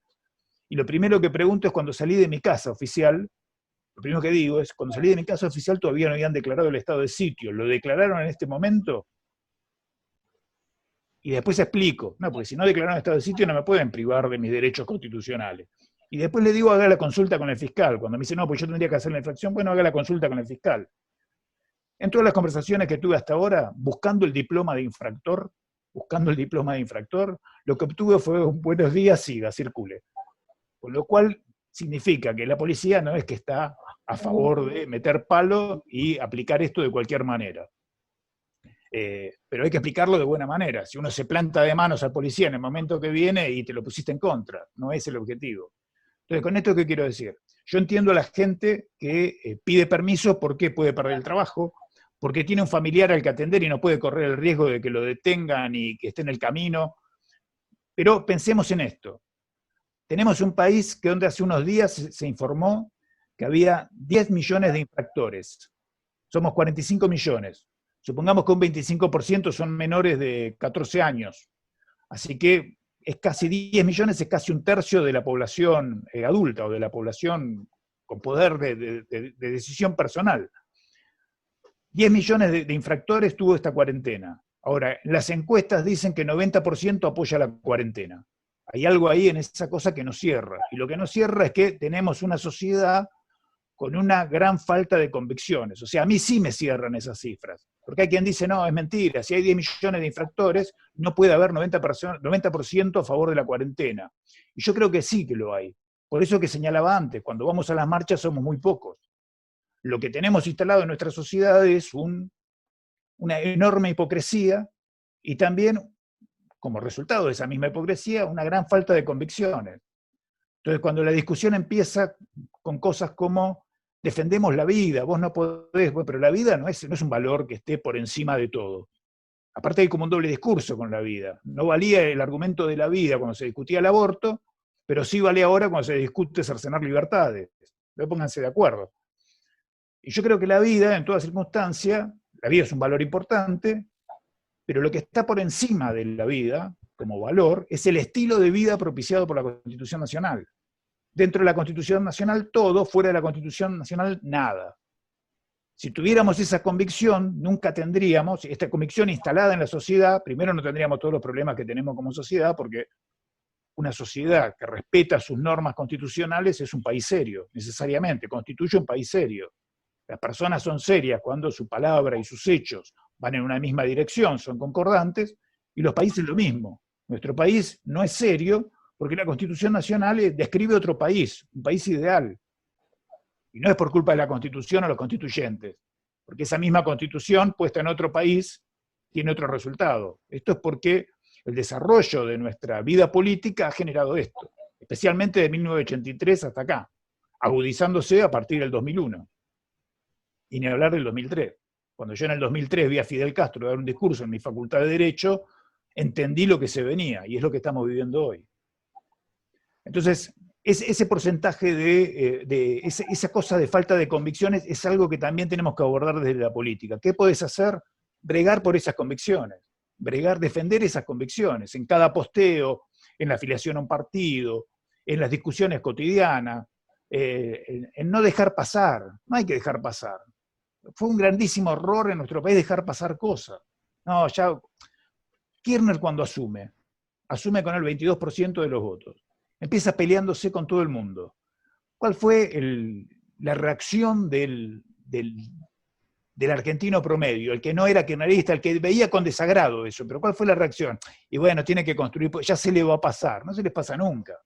Y lo primero que pregunto es cuando salí de mi casa oficial, lo primero que digo es, cuando salí de mi casa oficial todavía no habían declarado el estado de sitio, ¿lo declararon en este momento? Y después explico, no, porque si no declararon el estado de sitio no me pueden privar de mis derechos constitucionales. Y después le digo, haga la consulta con el fiscal. Cuando me dice, no, pues yo tendría que hacer la infracción, bueno, haga la consulta con el fiscal. En todas las conversaciones que tuve hasta ahora, buscando el diploma de infractor, lo que obtuve fue un buenos días, siga, circule. Con lo cual significa que la policía no es que está a favor de meter palo y aplicar esto de cualquier manera. Pero hay que aplicarlo de buena manera. Si uno se planta de manos al policía en el momento que viene y te lo pusiste en contra, no es el objetivo. Entonces, ¿con esto qué quiero decir? Yo entiendo a la gente que pide permiso porque puede perder el trabajo, porque tiene un familiar al que atender y no puede correr el riesgo de que lo detengan y que esté en el camino. Pero pensemos en esto. Tenemos un país que donde hace unos días se informó que había 10 millones de infractores. Somos 45 millones. Supongamos que un 25% son menores de 14 años. Así que es casi 10 millones, es casi un tercio de la población adulta o de la población con poder de decisión personal. 10 millones de infractores tuvo esta cuarentena. Ahora, las encuestas dicen que 90% apoya la cuarentena. Hay algo ahí en esa cosa que no cierra. Y lo que no cierra es que tenemos una sociedad con una gran falta de convicciones. O sea, a mí sí me cierran esas cifras. Porque hay quien dice, no, es mentira, si hay 10 millones de infractores, no puede haber 90% a favor de la cuarentena. Y yo creo que sí que lo hay. Por eso que señalaba antes, cuando vamos a las marchas somos muy pocos. Lo que tenemos instalado en nuestra sociedad es una enorme hipocresía y también, como resultado de esa misma hipocresía, una gran falta de convicciones. Entonces, cuando la discusión empieza con cosas como defendemos la vida, vos no podés, pero la vida no es un valor que esté por encima de todo. Aparte hay como un doble discurso con la vida. No valía el argumento de la vida cuando se discutía el aborto, pero sí vale ahora cuando se discute cercenar libertades. Pónganse de acuerdo. Y yo creo que la vida, en toda circunstancia, la vida es un valor importante, pero lo que está por encima de la vida, como valor, es el estilo de vida propiciado por la Constitución Nacional. Dentro de la Constitución Nacional todo, fuera de la Constitución Nacional nada. Si tuviéramos esa convicción, nunca tendríamos, esta convicción instalada en la sociedad, primero no tendríamos todos los problemas que tenemos como sociedad, porque una sociedad que respeta sus normas constitucionales es un país serio, necesariamente, constituye un país serio. Las personas son serias cuando su palabra y sus hechos van en una misma dirección, son concordantes, y los países lo mismo. Nuestro país no es serio porque la Constitución Nacional describe otro país, un país ideal. Y no es por culpa de la Constitución o los constituyentes, porque esa misma Constitución puesta en otro país tiene otro resultado. Esto es porque el desarrollo de nuestra vida política ha generado esto, especialmente de 1983 hasta acá, agudizándose a partir del 2001. Y ni hablar del 2003. Cuando yo en el 2003 vi a Fidel Castro dar un discurso en mi facultad de Derecho, entendí lo que se venía, y es lo que estamos viviendo hoy. Entonces, ese porcentaje esa cosa de falta de convicciones es algo que también tenemos que abordar desde la política. ¿Qué podés hacer? Bregar por esas convicciones, defender esas convicciones, en cada posteo, en la afiliación a un partido, en las discusiones cotidianas, en no dejar pasar, no hay que dejar pasar. fue un grandísimo error en nuestro país dejar pasar cosas. No, ya, Kirchner cuando asume con el 22% de los votos, empieza peleándose con todo el mundo. ¿Cuál fue la reacción del argentino promedio, el que no era kirchnerista, el que veía con desagrado eso? Pero ¿cuál fue la reacción? Y bueno, tiene que construir, ya se le va a pasar. No se les pasa nunca.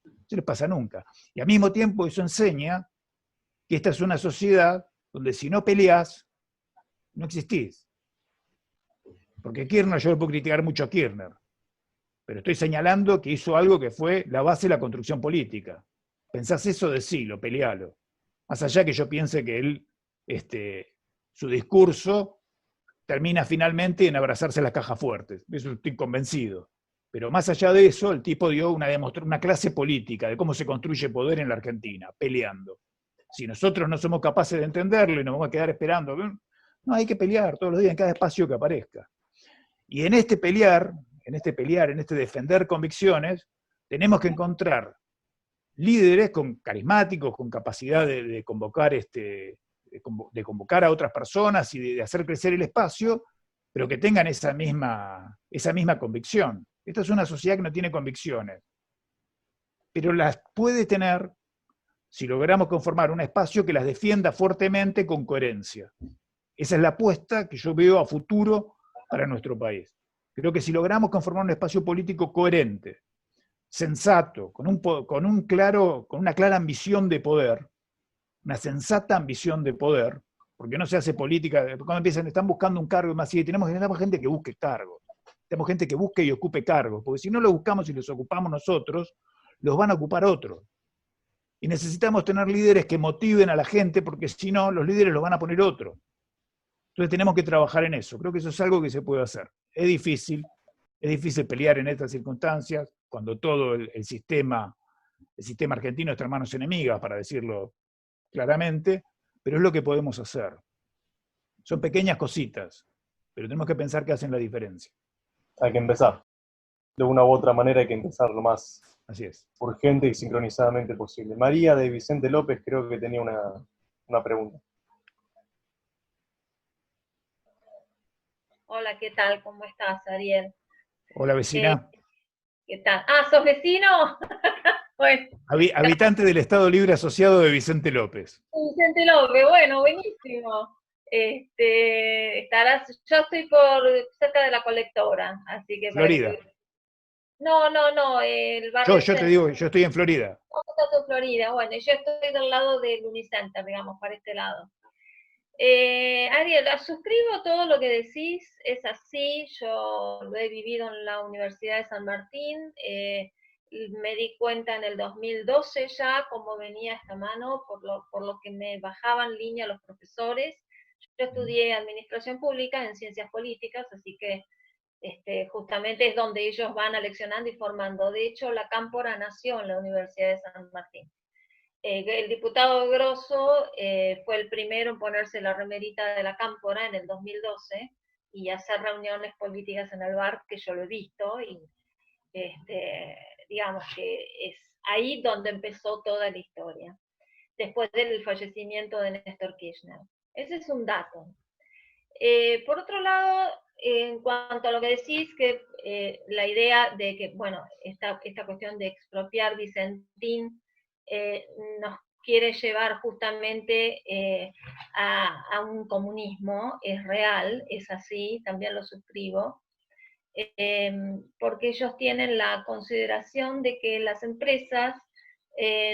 No se les pasa nunca. Y al mismo tiempo eso enseña que esta es una sociedad donde si no peleás, no existís. Porque Kirchner, yo le puedo criticar mucho a Kirchner, pero estoy señalando que hizo algo que fue la base de la construcción política. Pensás eso, decilo, pelealo. Más allá que yo piense que él, su discurso termina finalmente en abrazarse a las cajas fuertes. Eso estoy convencido. Pero más allá de eso, el tipo dio una clase política de cómo se construye poder en la Argentina, peleando. Si nosotros no somos capaces de entenderlo y nos vamos a quedar esperando, no, hay que pelear todos los días en cada espacio que aparezca. Y en este pelear, en este defender convicciones, tenemos que encontrar líderes carismáticos, con capacidad de convocar a otras personas y de hacer crecer el espacio, pero que tengan esa misma convicción. Esta es una sociedad que no tiene convicciones, pero las puede tener si logramos conformar un espacio que las defienda fuertemente con coherencia. Esa es la apuesta que yo veo a futuro para nuestro país. Creo que si logramos conformar un espacio político coherente, sensato, con una clara ambición de poder, una sensata ambición de poder, porque no se hace política, cuando empiezan, están buscando un cargo y más, y tenemos gente que busque cargos, tenemos gente que busque y ocupe cargos, porque si no los buscamos y los ocupamos nosotros, los van a ocupar otros. Y necesitamos tener líderes que motiven a la gente, porque si no, los líderes los van a poner otros. Entonces tenemos que trabajar en eso. Creo que eso es algo que se puede hacer. Es difícil pelear en estas circunstancias, cuando todo el sistema argentino está en manos enemigas, para decirlo claramente, pero es lo que podemos hacer. Son pequeñas cositas, pero tenemos que pensar que hacen la diferencia. Hay que empezar. De una u otra manera hay que empezar lo más Así es. urgente y sincronizadamente posible. María de Vicente López creo que tenía una pregunta. Hola, ¿qué tal? ¿Cómo estás, Ariel? Hola, vecina. ¿Qué tal? Ah, ¿sos vecino? Bueno, Habitante del Estado Libre Asociado de Vicente López. Vicente López, bueno, buenísimo. Yo estoy cerca de la Colectora, así que... Florida. No, el barrio... Yo te digo, yo estoy en Florida. ¿Cómo estás en Florida? Bueno, yo estoy del lado del Unicenter, digamos, para este lado. Ariel, suscribo todo lo que decís, es así, yo lo he vivido en la Universidad de San Martín, me di cuenta en el 2012 ya cómo venía esta mano, por lo que me bajaban línea los profesores. Yo estudié Administración Pública en Ciencias Políticas, así que justamente es donde ellos van aleccionando y formando. De hecho, la Cámpora nació en la Universidad de San Martín. El diputado Grosso fue el primero en ponerse la remerita de la Cámpora en el 2012 y hacer reuniones políticas en el bar, que yo lo he visto, y digamos que es ahí donde empezó toda la historia, después del fallecimiento de Néstor Kirchner. Ese es un dato. Por otro lado, en cuanto a lo que decís, que la idea de que, bueno, esta cuestión de expropiar Vicentín nos quiere llevar justamente a un comunismo, es real, es así, también lo suscribo, porque ellos tienen la consideración de que las empresas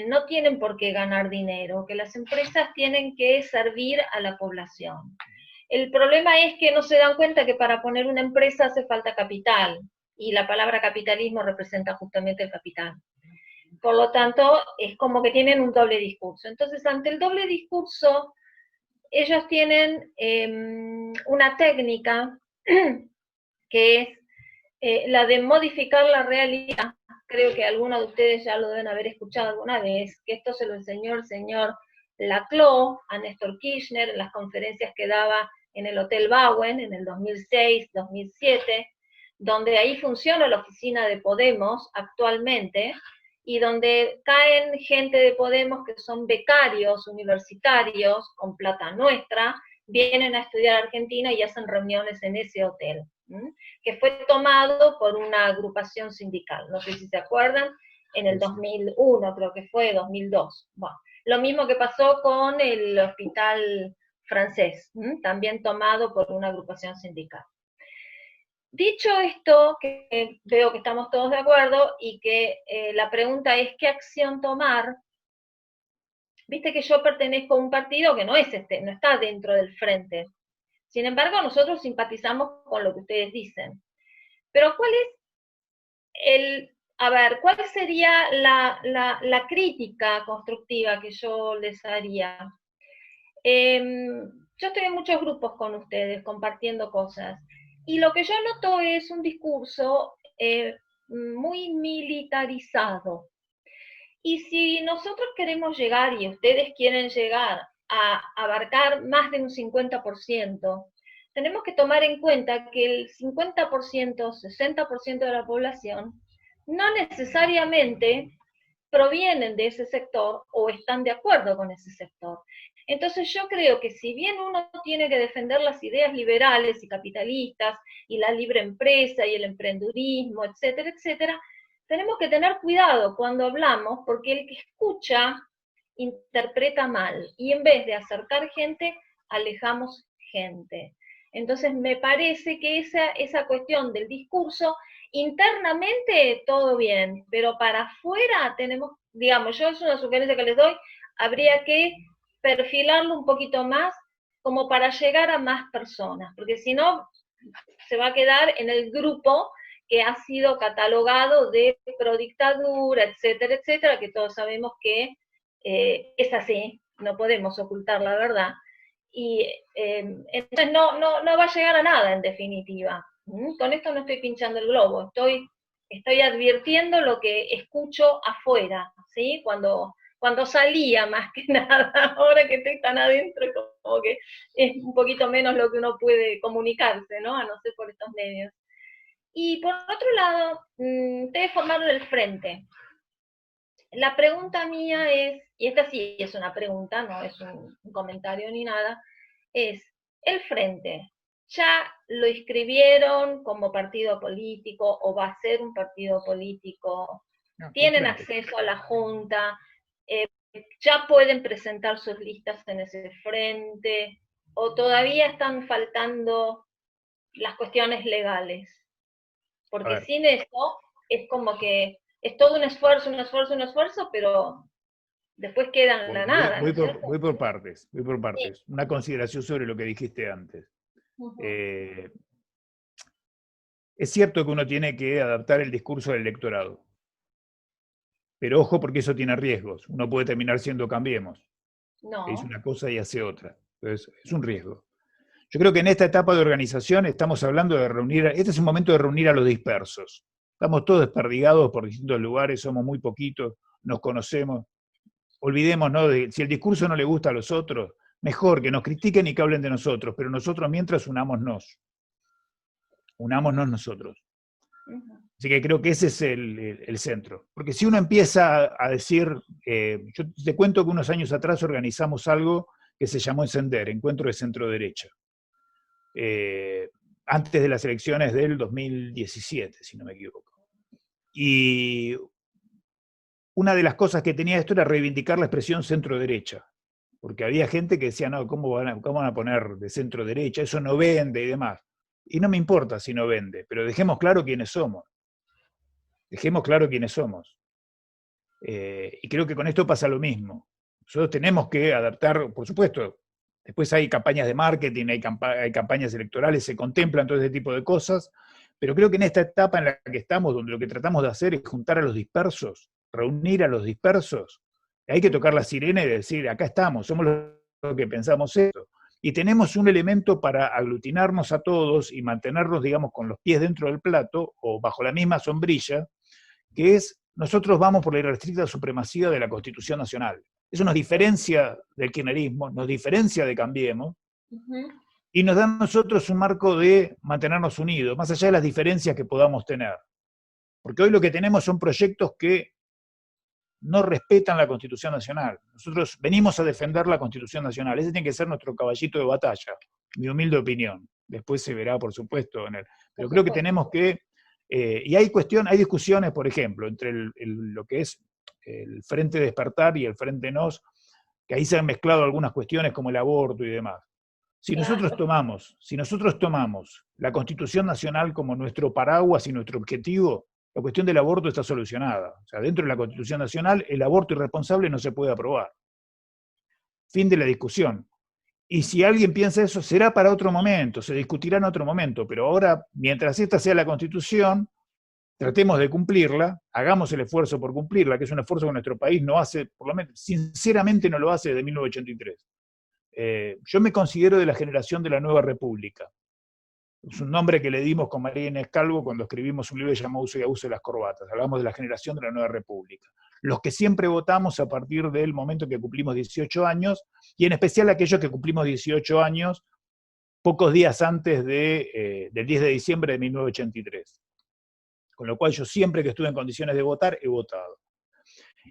no tienen por qué ganar dinero, que las empresas tienen que servir a la población. El problema es que no se dan cuenta que para poner una empresa hace falta capital, y la palabra capitalismo representa justamente el capital. Por lo tanto, es como que tienen un doble discurso. Entonces, ante el doble discurso, ellos tienen una técnica que es la de modificar la realidad. Creo que algunos de ustedes ya lo deben haber escuchado alguna vez, que esto se lo enseñó el señor Laclau a Néstor Kirchner en las conferencias que daba en el Hotel Bauen en el 2006, 2007, donde ahí funciona la oficina de Podemos actualmente, y donde caen gente de Podemos que son becarios universitarios con plata nuestra, vienen a estudiar a Argentina y hacen reuniones en ese hotel, que fue tomado por una agrupación sindical. No sé si se acuerdan, en el 2001, creo que fue, 2002. Bueno, lo mismo que pasó con el hospital francés, también tomado por una agrupación sindical. Dicho esto, que veo que estamos todos de acuerdo y que la pregunta es ¿qué acción tomar? Viste que yo pertenezco a un partido que no está dentro del frente. Sin embargo, nosotros simpatizamos con lo que ustedes dicen. Pero ¿cuál sería la crítica constructiva que yo les haría? Yo estoy en muchos grupos con ustedes, compartiendo cosas, y lo que yo noto es un discurso muy militarizado. Y si nosotros queremos llegar, y ustedes quieren llegar a abarcar más de un 50%, tenemos que tomar en cuenta que el 50%, 60% de la población no necesariamente provienen de ese sector o están de acuerdo con ese sector. Entonces yo creo que si bien uno tiene que defender las ideas liberales y capitalistas y la libre empresa y el emprendurismo, etcétera, etcétera, tenemos que tener cuidado cuando hablamos, porque el que escucha interpreta mal, y en vez de acercar gente, alejamos gente. Entonces me parece que esa cuestión del discurso, internamente todo bien, pero para afuera tenemos, digamos, yo es una sugerencia que les doy, habría que perfilarlo un poquito más como para llegar a más personas, porque si no, se va a quedar en el grupo que ha sido catalogado de prodictadura, etcétera, etcétera, que todos sabemos que es así, no podemos ocultar la verdad, y entonces no va a llegar a nada en definitiva. Con esto no estoy pinchando el globo, estoy advirtiendo lo que escucho afuera, ¿sí? Cuando salía más que nada, ahora que estoy tan adentro, como que es un poquito menos lo que uno puede comunicarse, ¿no? A no ser por estos medios. Y por otro lado, ustedes formaron el frente. La pregunta mía es, y esta sí es una pregunta, no es un comentario ni nada, es, el frente, ¿ya lo inscribieron como partido político o va a ser un partido político? No, ¿tienen acceso a la Junta? ¿Ya pueden presentar sus listas en ese frente? ¿O todavía están faltando las cuestiones legales? Porque sin eso es como que es todo un esfuerzo, pero después queda en la nada. Voy por partes. Sí. Una consideración sobre lo que dijiste antes. Es cierto que uno tiene que adaptar el discurso al electorado. Pero ojo, porque eso tiene riesgos. Uno puede terminar siendo Cambiemos. No. Es una cosa y hace otra. Entonces, es un riesgo. Yo creo que en esta etapa de organización estamos hablando de reunir, este es un momento de reunir a los dispersos. Estamos todos desperdigados por distintos lugares, somos muy poquitos, nos conocemos. Olvidémonos de, si el discurso no le gusta a los otros, mejor que nos critiquen y que hablen de nosotros, pero nosotros mientras unámonos nosotros. Así que creo que ese es el centro. Porque si uno empieza a decir, yo te cuento que unos años atrás organizamos algo que se llamó Encender, Encuentro de Centro Derecha. Antes de las elecciones del 2017, si no me equivoco. Y una de las cosas que tenía esto era reivindicar la expresión centro-derecha, porque había gente que decía, no, ¿cómo van a poner de centro-derecha? Eso no vende y demás. Y no me importa si no vende, pero dejemos claro quiénes somos. Y creo que con esto pasa lo mismo. Nosotros tenemos que adaptar, por supuesto. Después hay campañas de marketing, hay campañas electorales, se contemplan todo ese tipo de cosas, pero creo que en esta etapa en la que estamos, donde lo que tratamos de hacer es juntar a los dispersos, reunir a los dispersos, hay que tocar la sirena y decir, acá estamos, somos los que pensamos esto, y tenemos un elemento para aglutinarnos a todos y mantenernos, digamos, con los pies dentro del plato, o bajo la misma sombrilla, que es, nosotros vamos por la irrestricta supremacía de la Constitución Nacional. Eso nos diferencia del kirchnerismo, nos diferencia de Cambiemos, y nos da a nosotros un marco de mantenernos unidos, más allá de las diferencias que podamos tener. Porque hoy lo que tenemos son proyectos que no respetan la Constitución Nacional. Nosotros venimos a defender la Constitución Nacional. Ese tiene que ser nuestro caballito de batalla, mi humilde opinión. Después se verá, por supuesto, pero creo que tenemos que... y hay discusiones, por ejemplo, entre lo que es el Frente Despertar y el Frente Nos, que ahí se han mezclado algunas cuestiones como el aborto y demás. Si nosotros tomamos la Constitución Nacional como nuestro paraguas y nuestro objetivo, la cuestión del aborto está solucionada. O sea, dentro de la Constitución Nacional, el aborto irresponsable no se puede aprobar. Fin de la discusión. Y si alguien piensa eso, será para otro momento, se discutirá en otro momento, pero ahora, mientras esta sea la Constitución, tratemos de cumplirla, hagamos el esfuerzo por cumplirla, que es un esfuerzo que nuestro país no hace, por lo menos, sinceramente no lo hace desde 1983. Yo me considero de la generación de la Nueva República. Es un nombre que le dimos con María Inés Calvo cuando escribimos un libro llamado Uso y Abuso de las Corbatas. Hablamos de la generación de la Nueva República. Los que siempre votamos a partir del momento que cumplimos 18 años, y en especial aquellos que cumplimos 18 años pocos días antes del 10 de diciembre de 1983. Con lo cual yo siempre que estuve en condiciones de votar, he votado.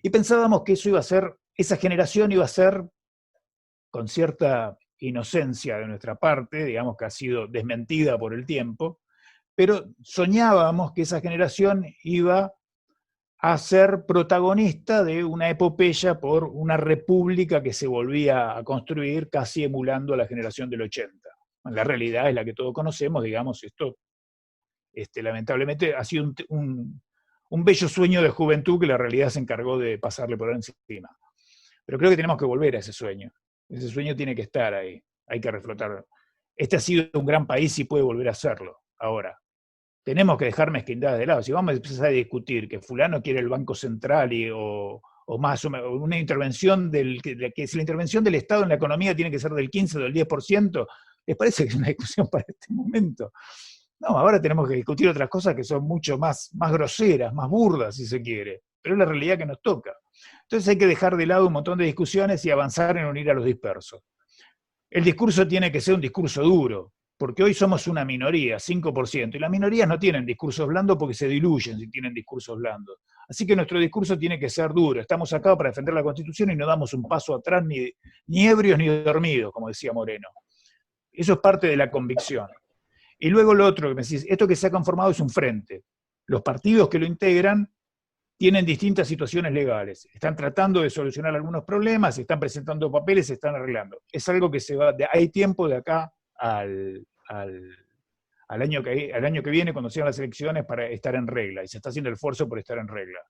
Y pensábamos que esa generación iba a ser, con cierta inocencia de nuestra parte, digamos que ha sido desmentida por el tiempo, pero soñábamos que esa generación iba a ser protagonista de una epopeya por una república que se volvía a construir casi emulando a la generación del 80. La realidad es la que todos conocemos, digamos, esto lamentablemente ha sido un bello sueño de juventud que la realidad se encargó de pasarle por encima. Pero creo que tenemos que volver a ese sueño. Ese sueño tiene que estar ahí, hay que reflotarlo. Este ha sido un gran país y puede volver a serlo. Ahora, tenemos que dejar mezquindades de lado. Si vamos a empezar a discutir que fulano quiere el Banco Central o más, una intervención que si la intervención del Estado en la economía tiene que ser del 15 o del 10%, ¿les parece que es una discusión para este momento? No, ahora tenemos que discutir otras cosas que son mucho más groseras, más burdas, si se quiere. Pero es la realidad que nos toca. Entonces hay que dejar de lado un montón de discusiones y avanzar en unir a los dispersos. El discurso tiene que ser un discurso duro, porque hoy somos una minoría, 5%, y las minorías no tienen discursos blandos porque se diluyen si tienen discursos blandos. Así que nuestro discurso tiene que ser duro. Estamos acá para defender la Constitución y no damos un paso atrás ni ebrios ni dormidos, como decía Moreno. Eso es parte de la convicción. Y luego lo otro que me decís, esto que se ha conformado es un frente. Los partidos que lo integran tienen distintas situaciones legales. Están tratando de solucionar algunos problemas, están presentando papeles, se están arreglando. Es algo que hay tiempo de acá al año que viene, cuando sean las elecciones, para estar en regla. Y se está haciendo el esfuerzo por estar en regla.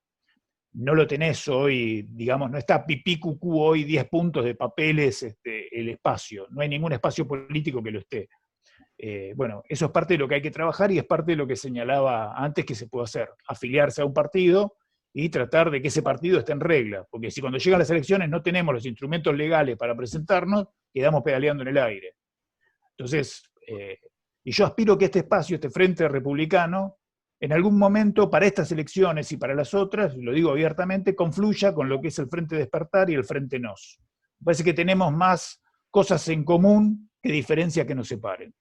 No lo tenés hoy, digamos, no está pipí cucú hoy 10 puntos de papeles el espacio. No hay ningún espacio político que lo esté. Bueno, eso es parte de lo que hay que trabajar y es parte de lo que señalaba antes que se puede hacer. Afiliarse a un partido y tratar de que ese partido esté en regla. Porque si cuando llegan las elecciones no tenemos los instrumentos legales para presentarnos, quedamos pedaleando en el aire. Entonces, y yo aspiro que este espacio, este frente republicano, en algún momento para estas elecciones y para las otras, lo digo abiertamente, confluya con lo que es el Frente Despertar y el Frente Nos. Me parece que tenemos más cosas en común que diferencias que nos separen.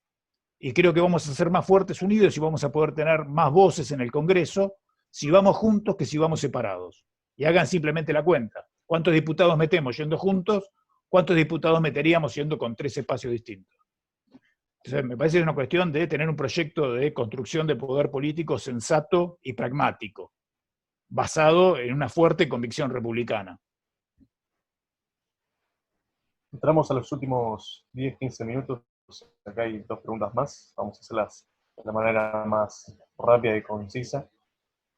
Y creo que vamos a ser más fuertes unidos y vamos a poder tener más voces en el Congreso si vamos juntos que si vamos separados. Y hagan simplemente la cuenta. ¿Cuántos diputados metemos yendo juntos? ¿Cuántos diputados meteríamos yendo con 3 espacios distintos? Entonces, me parece que es una cuestión de tener un proyecto de construcción de poder político sensato y pragmático, basado en una fuerte convicción republicana. Entramos a los últimos 10-15 minutos. Acá hay 2 preguntas más. Vamos a hacerlas de la manera más rápida y concisa.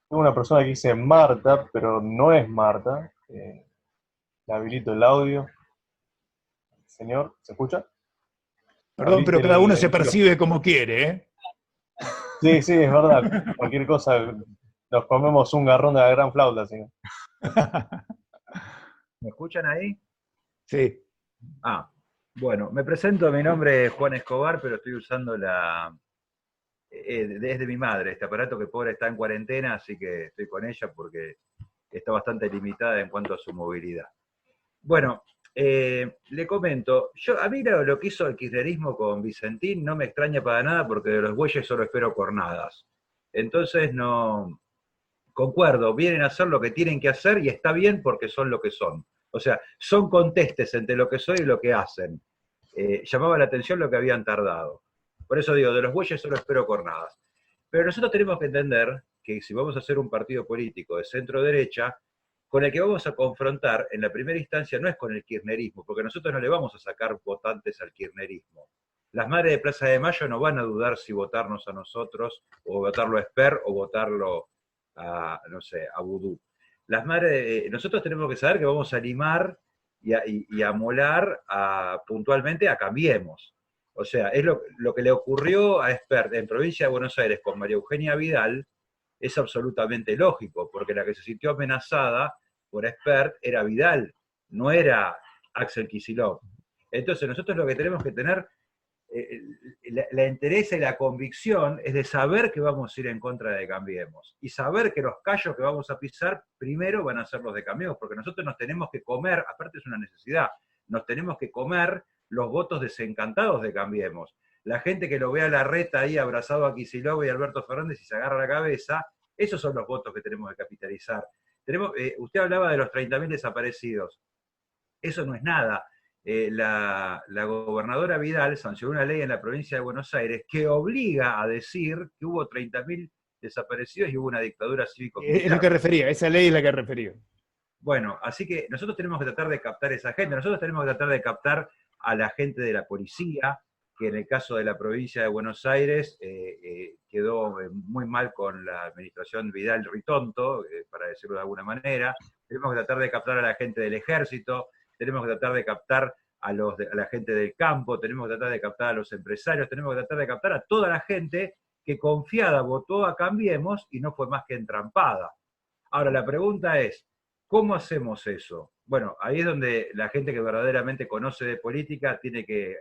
Tengo una persona que dice Marta, pero no es Marta. Le habilito el audio. Señor, ¿se escucha? Perdón, pero cada uno se percibe como quiere, ¿eh? Sí, es verdad. Cualquier cosa, nos comemos un garrón de la gran flauta, señor. ¿Me escuchan ahí? Sí. Bueno, me presento, mi nombre es Juan Escobar, pero estoy usando desde mi madre, este aparato que pobre está en cuarentena, así que estoy con ella porque está bastante limitada en cuanto a su movilidad. Bueno, le comento, a mí lo que hizo el kirchnerismo con Vicentín no me extraña para nada porque de los bueyes solo espero cornadas. Entonces no concuerdo, vienen a hacer lo que tienen que hacer y está bien porque son lo que son. O sea, son contestes entre lo que son y lo que hacen. Llamaba la atención lo que habían tardado. Por eso digo, de los bueyes solo espero cornadas. Pero nosotros tenemos que entender que si vamos a hacer un partido político de centro-derecha, con el que vamos a confrontar en la primera instancia no es con el kirchnerismo, porque nosotros no le vamos a sacar votantes al kirchnerismo. Las madres de Plaza de Mayo no van a dudar si votarnos a nosotros, o votarlo a Esper, o votarlo a, no sé, a Vudú. Nosotros tenemos que saber que vamos a limar y a molar puntualmente a Cambiemos. O sea, es lo que le ocurrió a Esper en provincia de Buenos Aires con María Eugenia Vidal, es absolutamente lógico, porque la que se sintió amenazada por Esper era Vidal, no era Axel Kicillof. Entonces nosotros lo que tenemos que tener, la interés y la convicción es de saber que vamos a ir en contra de Cambiemos, y saber que los callos que vamos a pisar primero van a ser los de Cambiemos, porque nosotros nos tenemos que comer, aparte es una necesidad, nos tenemos que comer los votos desencantados de Cambiemos. La gente que lo ve a Larreta ahí abrazado a Kicillof y a Alberto Fernández y se agarra la cabeza, esos son los votos que tenemos que capitalizar. Usted hablaba de los 30.000 desaparecidos. Eso no es nada. La gobernadora Vidal sancionó una ley en la provincia de Buenos Aires que obliga a decir que hubo 30.000 desaparecidos y hubo una dictadura cívico-militar. Es lo que refería, esa ley es la que refería. Bueno, así que nosotros tenemos que tratar de captar a esa gente, nosotros tenemos que tratar de captar a la gente de la policía, que en el caso de la provincia de Buenos Aires quedó muy mal con la administración Vidal-Ritonto, para decirlo de alguna manera. Tenemos que tratar de captar a la gente del ejército, tenemos que tratar de captar a la gente del campo, tenemos que tratar de captar a los empresarios, tenemos que tratar de captar a toda la gente que confiada votó a Cambiemos y no fue más que entrampada. Ahora, la pregunta es, ¿cómo hacemos eso? Bueno, ahí es donde la gente que verdaderamente conoce de política tiene que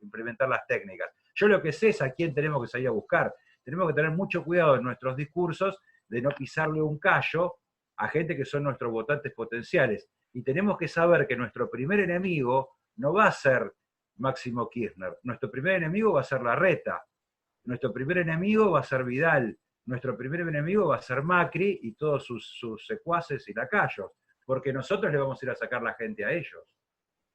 implementar las técnicas. Yo lo que sé es a quién tenemos que salir a buscar. Tenemos que tener mucho cuidado en nuestros discursos de no pisarle un callo a gente que son nuestros votantes potenciales. Y tenemos que saber que nuestro primer enemigo no va a ser Máximo Kirchner. Nuestro primer enemigo va a ser Larreta. Nuestro primer enemigo va a ser Vidal. Nuestro primer enemigo va a ser Macri y todos sus secuaces y lacayos. Porque nosotros le vamos a ir a sacar la gente a ellos.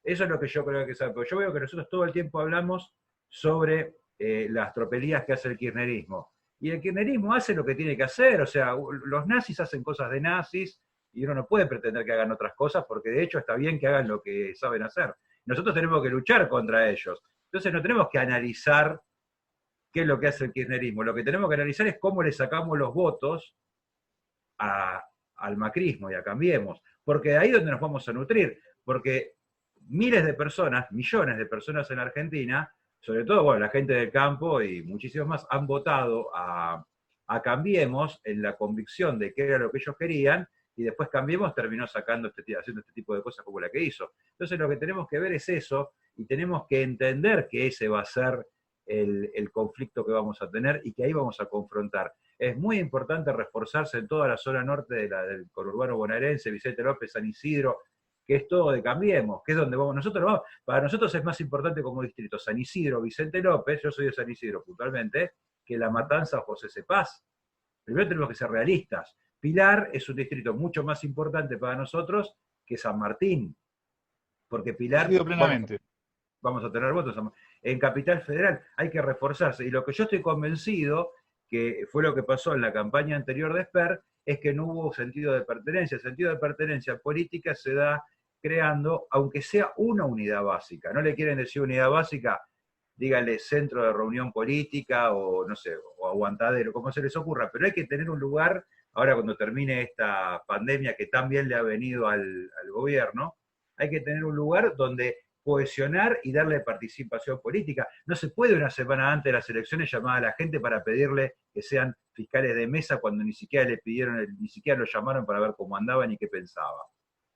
Eso es lo que yo creo que sabe. Porque yo veo que nosotros todo el tiempo hablamos sobre las tropelías que hace el kirchnerismo. Y el kirchnerismo hace lo que tiene que hacer. O sea, los nazis hacen cosas de nazis y uno no puede pretender que hagan otras cosas porque de hecho está bien que hagan lo que saben hacer. Nosotros tenemos que luchar contra ellos. Entonces no tenemos que analizar qué es lo que hace el kirchnerismo. Lo que tenemos que analizar es cómo le sacamos los votos al macrismo y a Cambiemos. Porque de ahí es donde nos vamos a nutrir. Porque miles de personas, millones de personas en Argentina, sobre todo bueno, la gente del campo y muchísimos más, han votado a Cambiemos en la convicción de que era lo que ellos querían, y después Cambiemos terminó haciendo este tipo de cosas como la que hizo. Entonces lo que tenemos que ver es eso, y tenemos que entender que ese va a ser el conflicto que vamos a tener y que ahí vamos a confrontar. Es muy importante reforzarse en toda la zona norte del conurbano bonaerense, Vicente López, San Isidro, que es todo de Cambiemos, que es donde vamos. Para nosotros es más importante como distrito San Isidro, Vicente López, yo soy de San Isidro puntualmente, que La Matanza o José Cepaz. Primero tenemos que ser realistas. Pilar es un distrito mucho más importante para nosotros que San Martín, porque Pilar vamos a tener votos. En Capital Federal hay que reforzarse, y lo que yo estoy convencido, que fue lo que pasó en la campaña anterior de Esper, es que no hubo sentido de pertenencia. El sentido de pertenencia política se da creando, aunque sea una unidad básica. ¿No le quieren decir unidad básica? Díganle centro de reunión política o no sé, o aguantadero, como se les ocurra, pero hay que tener un lugar, ahora cuando termine esta pandemia que tan bien le ha venido al gobierno, hay que tener un lugar donde cohesionar y darle participación política. No se puede una semana antes de las elecciones llamar a la gente para pedirle que sean fiscales de mesa cuando ni siquiera le pidieron, ni siquiera lo llamaron para ver cómo andaban y qué pensaba.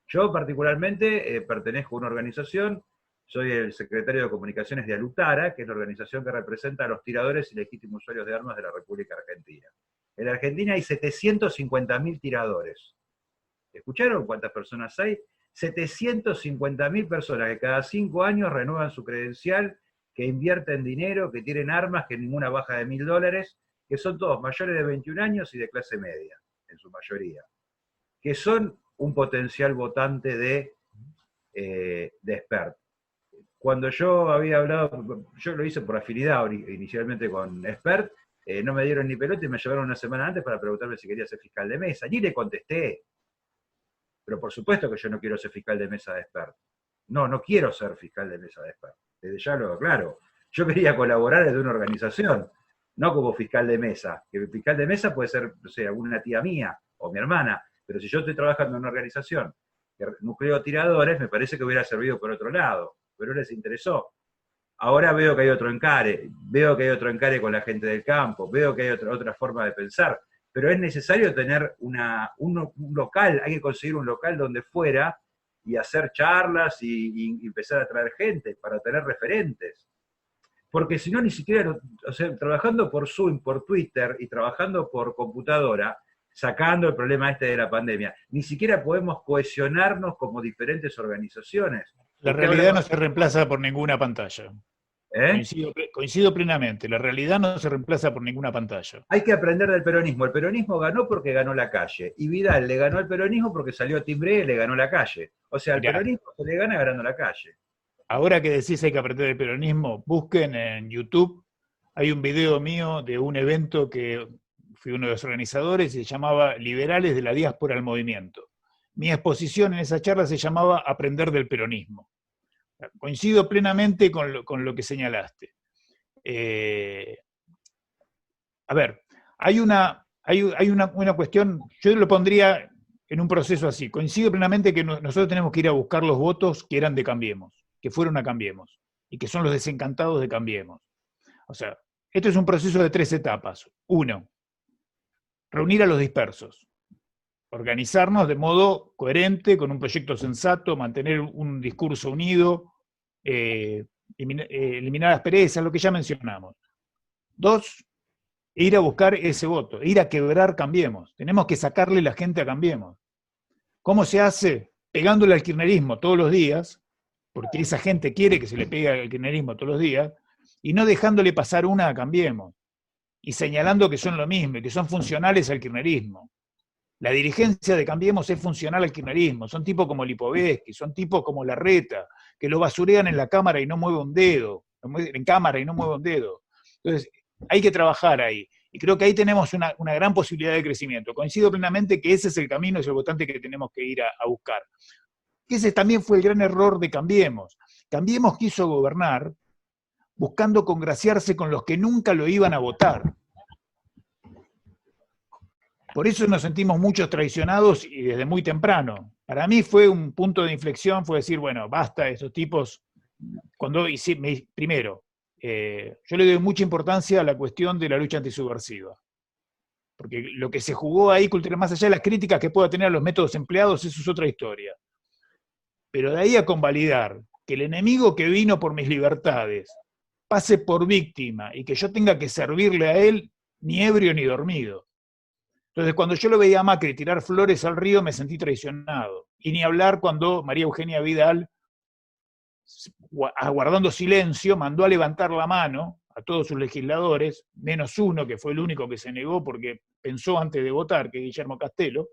Yo particularmente pertenezco a una organización, soy el secretario de comunicaciones de Alutara, que es la organización que representa a los tiradores y legítimos usuarios de armas de la República Argentina. En la Argentina hay 750.000 tiradores. ¿Escucharon cuántas personas hay? 750.000 personas que cada 5 años renuevan su credencial, que invierten dinero, que tienen armas, que ninguna baja de $1.000, que son todos mayores de 21 años y de clase media. en su mayoría, que son un potencial votante de Espert. Cuando yo había hablado, yo lo hice por afinidad inicialmente con Espert, no me dieron ni pelota y me llevaron una semana antes para preguntarme si quería ser fiscal de mesa. Ni le contesté. Pero por supuesto que yo no quiero ser fiscal de mesa de Espert. No quiero ser fiscal de mesa de Espert. Desde ya lo aclaro. Yo quería colaborar desde una organización, no como fiscal de mesa. Que fiscal de mesa puede ser, no sé, alguna tía mía o mi hermana. Pero si yo estoy trabajando en una organización que nucleo tiradores, me parece que hubiera servido por otro lado. Pero no les interesó. Ahora veo que hay otro encare con la gente del campo, veo que hay otra forma de pensar, pero es necesario tener un local, hay que conseguir un local donde fuera y hacer charlas y empezar a traer gente para tener referentes. Porque si no, ni siquiera, o sea, trabajando por Zoom, por Twitter y trabajando por computadora, sacando el problema de la pandemia, ni siquiera podemos cohesionarnos como diferentes organizaciones. La realidad no se reemplaza por ninguna pantalla. Coincido plenamente, la realidad no se reemplaza por ninguna pantalla. Hay que aprender del peronismo. El peronismo ganó porque ganó la calle. Y Vidal le ganó al peronismo porque salió a Timbré y le ganó la calle. O sea, al peronismo se le gana ganando la calle. Ahora que decís hay que aprender del peronismo, busquen en YouTube, hay un video mío de un evento que fui uno de los organizadores y se llamaba Liberales de la Diáspora al Movimiento. Mi exposición en esa charla se llamaba Aprender del peronismo. Coincido plenamente con lo que señalaste. A ver, hay una cuestión, yo lo pondría en un proceso así. Coincido plenamente que nosotros tenemos que ir a buscar los votos que eran de Cambiemos, que fueron a Cambiemos, y que son los desencantados de Cambiemos. O sea, esto es un proceso de 3 etapas. 1, reunir a los dispersos. Organizarnos de modo coherente, con un proyecto sensato, mantener un discurso unido, eliminar asperezas, lo que ya mencionamos. 2, ir a buscar ese voto, ir a quebrar Cambiemos. Tenemos que sacarle la gente a Cambiemos. ¿Cómo se hace? Pegándole al kirchnerismo todos los días, porque esa gente quiere que se le pegue al kirchnerismo todos los días, y no dejándole pasar una a Cambiemos, y señalando que son lo mismo, y que son funcionales al kirchnerismo. La dirigencia de Cambiemos es funcional al kirchnerismo, son tipos como Lipovetsky, son tipos como Larreta, que lo basurean en la cámara y no mueve un dedo, Entonces, hay que trabajar ahí, y creo que ahí tenemos una gran posibilidad de crecimiento. Coincido plenamente que ese es el camino, es el votante que tenemos que ir a buscar. Ese también fue el gran error de Cambiemos. Cambiemos quiso gobernar buscando congraciarse con los que nunca lo iban a votar. Por eso nos sentimos muchos traicionados y desde muy temprano. Para mí fue un punto de inflexión, fue decir, bueno, basta de esos tipos. Primero, yo le doy mucha importancia a la cuestión de la lucha antisubversiva. Porque lo que se jugó ahí, más allá de las críticas que pueda tener a los métodos empleados, eso es otra historia. Pero de ahí a convalidar que el enemigo que vino por mis libertades pase por víctima y que yo tenga que servirle a él, ni ebrio ni dormido. Entonces, cuando yo lo veía a Macri tirar flores al río, me sentí traicionado. Y ni hablar cuando María Eugenia Vidal, aguardando silencio, mandó a levantar la mano a todos sus legisladores, menos uno, que fue el único que se negó porque pensó antes de votar, que es Guillermo Castello,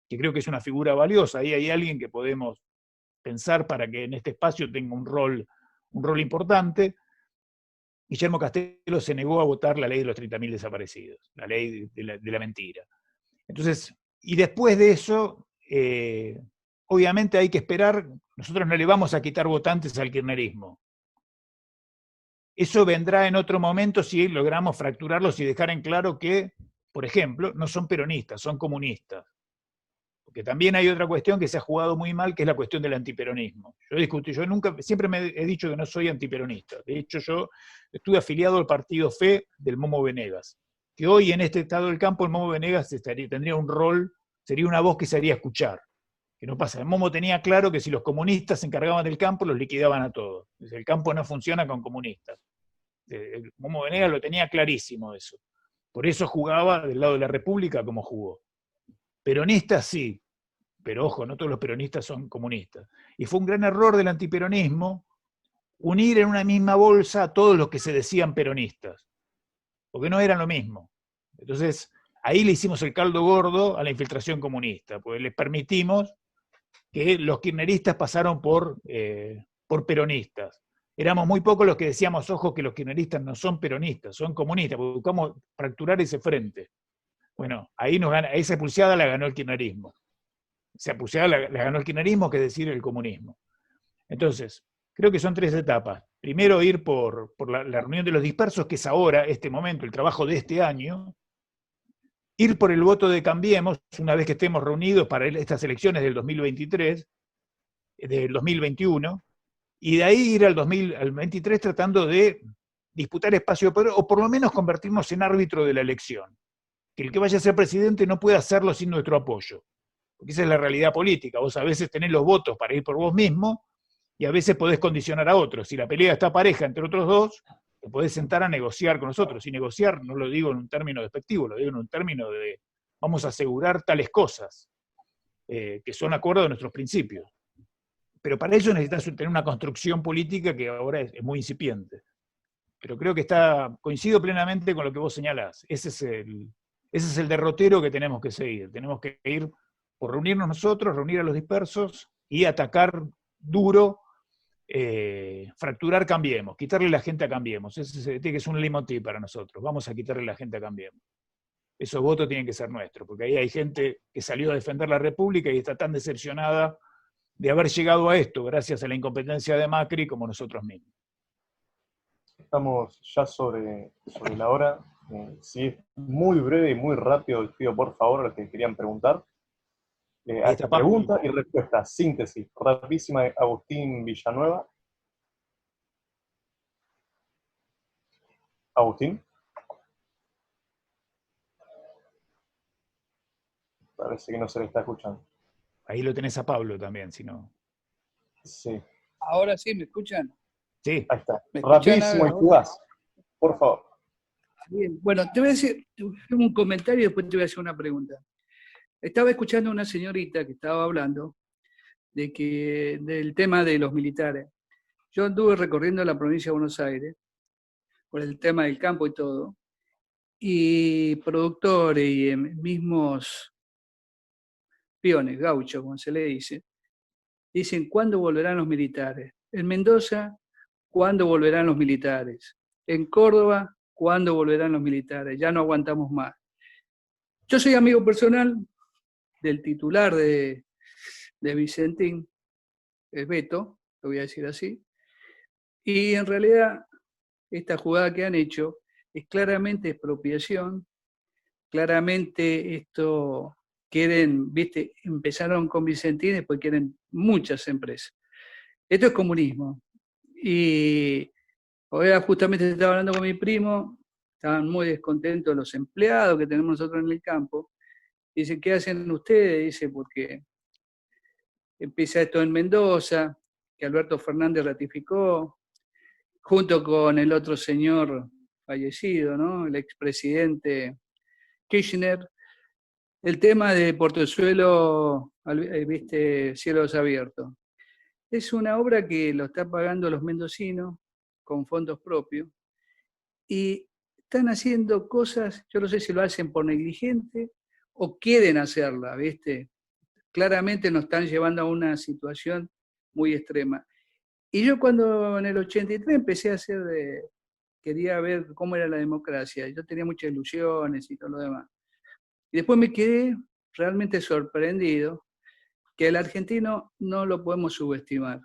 que creo que es una figura valiosa. Ahí hay alguien que podemos pensar para que en este espacio tenga un rol importante. Guillermo Castello se negó a votar la ley de los 30.000 desaparecidos, la ley de la mentira. Entonces, y después de eso, obviamente hay que esperar, nosotros no le vamos a quitar votantes al kirchnerismo. Eso vendrá en otro momento si logramos fracturarlos y dejar en claro que, por ejemplo, no son peronistas, son comunistas. Porque también hay otra cuestión que se ha jugado muy mal, que es la cuestión del antiperonismo. Siempre me he dicho que no soy antiperonista. De hecho, yo estuve afiliado al partido FE del Momo Venegas, que hoy en este estado del campo el Momo Venegas tendría un rol, sería una voz que se haría escuchar. Que no pasa. El Momo tenía claro que si los comunistas se encargaban del campo, los liquidaban a todos. El campo no funciona con comunistas. El Momo Venegas lo tenía clarísimo eso. Por eso jugaba del lado de la República como jugó. Peronistas sí, pero ojo, no todos los peronistas son comunistas. Y fue un gran error del antiperonismo unir en una misma bolsa a todos los que se decían peronistas, porque no eran lo mismo. Entonces, ahí le hicimos el caldo gordo a la infiltración comunista, porque les permitimos que los kirchneristas pasaron por peronistas. Éramos muy pocos los que decíamos, ojo, que los kirchneristas no son peronistas, son comunistas, porque buscamos fracturar ese frente. Bueno, ahí esa pulseada la ganó el kirchnerismo. Esa pulseada la ganó el kirchnerismo, que es decir, el comunismo. Entonces, creo que son 3 etapas. Primero, ir por la reunión de los dispersos, que es ahora, este momento, el trabajo de este año. Ir por el voto de Cambiemos, una vez que estemos reunidos para estas elecciones del 2023, del 2021, y de ahí ir al 2023 tratando de disputar espacio de poder, o por lo menos convertirnos en árbitro de la elección. Que el que vaya a ser presidente no pueda hacerlo sin nuestro apoyo. Porque esa es la realidad política. Vos a veces tenés los votos para ir por vos mismo, y a veces podés condicionar a otros. Si la pelea está pareja entre otros dos, te podés sentar a negociar con nosotros. Y negociar no lo digo en un término despectivo, lo digo en un término de vamos a asegurar tales cosas, que son acorde a nuestros principios. Pero para ello necesitas tener una construcción política que ahora es muy incipiente. Pero creo que coincido plenamente con lo que vos señalás. Ese es el derrotero que tenemos que seguir. Tenemos que ir por reunirnos nosotros, reunir a los dispersos y atacar duro, fracturar Cambiemos, quitarle la gente a Cambiemos. Ese tiene que ser un leitmotiv para nosotros. Vamos a quitarle la gente a Cambiemos. Esos votos tienen que ser nuestros, porque ahí hay gente que salió a defender la República y está tan decepcionada de haber llegado a esto gracias a la incompetencia de Macri como nosotros mismos. Estamos ya sobre la hora. Si es muy breve y muy rápido, les pido por favor a los que querían preguntar. A esta pregunta y respuesta, síntesis, rapidísima de Agustín Villanueva. Agustín. Parece que no se le está escuchando. Ahí lo tenés a Pablo también, si no. Sí. Ahora sí, ¿me escuchan? Sí. Ahí está. Rapidísimo y fugaz. Por favor. Bien. Bueno, te voy a decir un comentario y después te voy a hacer una pregunta. Estaba escuchando a una señorita que estaba hablando del tema de los militares. Yo anduve recorriendo la provincia de Buenos Aires por el tema del campo y todo, y productores y mismos peones, gauchos, como se le dice, dicen, ¿cuándo volverán los militares? En Mendoza, ¿cuándo volverán los militares? En Córdoba, ¿cuándo volverán los militares? Ya no aguantamos más. Yo soy amigo personal del titular de Vicentín, es Beto, lo voy a decir así, y en realidad esta jugada que han hecho es claramente expropiación, claramente esto quieren, viste, empezaron con Vicentín, después quieren muchas empresas. Esto es comunismo. Y hoy justamente estaba hablando con mi primo, estaban muy descontentos los empleados que tenemos nosotros en el campo. Dice, ¿qué hacen ustedes? Dice, porque empieza esto en Mendoza, que Alberto Fernández ratificó, junto con el otro señor fallecido, ¿no? El expresidente Kirchner, el tema de Portezuelo, viste, Cielos Abiertos. Es una obra que lo están pagando los mendocinos con fondos propios y están haciendo cosas, yo no sé si lo hacen por negligente o quieren hacerla, ¿viste? Claramente nos están llevando a una situación muy extrema. Y yo cuando en el 83 empecé a quería ver cómo era la democracia, yo tenía muchas ilusiones y todo lo demás. Y después me quedé realmente sorprendido que el argentino no lo podemos subestimar.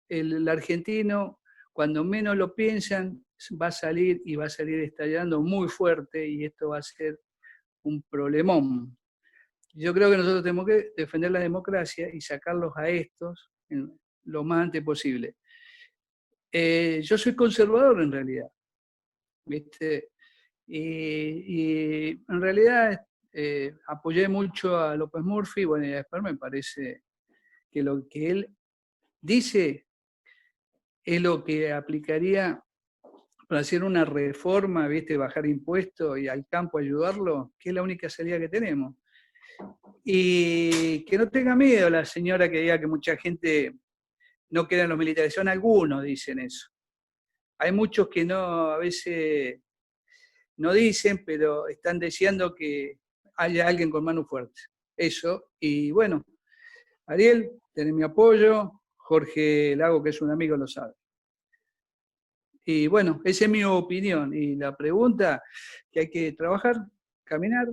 El argentino, cuando menos lo piensan, va a salir y va a salir estallando muy fuerte y esto va a ser un problemón. Yo creo que nosotros tenemos que defender la democracia y sacarlos a estos lo más antes posible. Yo soy conservador en realidad, ¿viste? Y en realidad apoyé mucho a López Murphy, bueno, y después me parece que lo que él dice es lo que aplicaría para hacer una reforma, ¿viste? Bajar impuestos y al campo ayudarlo, que es la única salida que tenemos. Y que no tenga miedo la señora que diga que mucha gente no queda en los militares, son algunos dicen eso. Hay muchos que no, a veces no dicen, pero están deseando que haya alguien con mano fuerte. Eso, y bueno, Ariel, tenés mi apoyo, Jorge Lago, que es un amigo, lo sabe. Y bueno, esa es mi opinión. Y la pregunta, que hay que trabajar, caminar,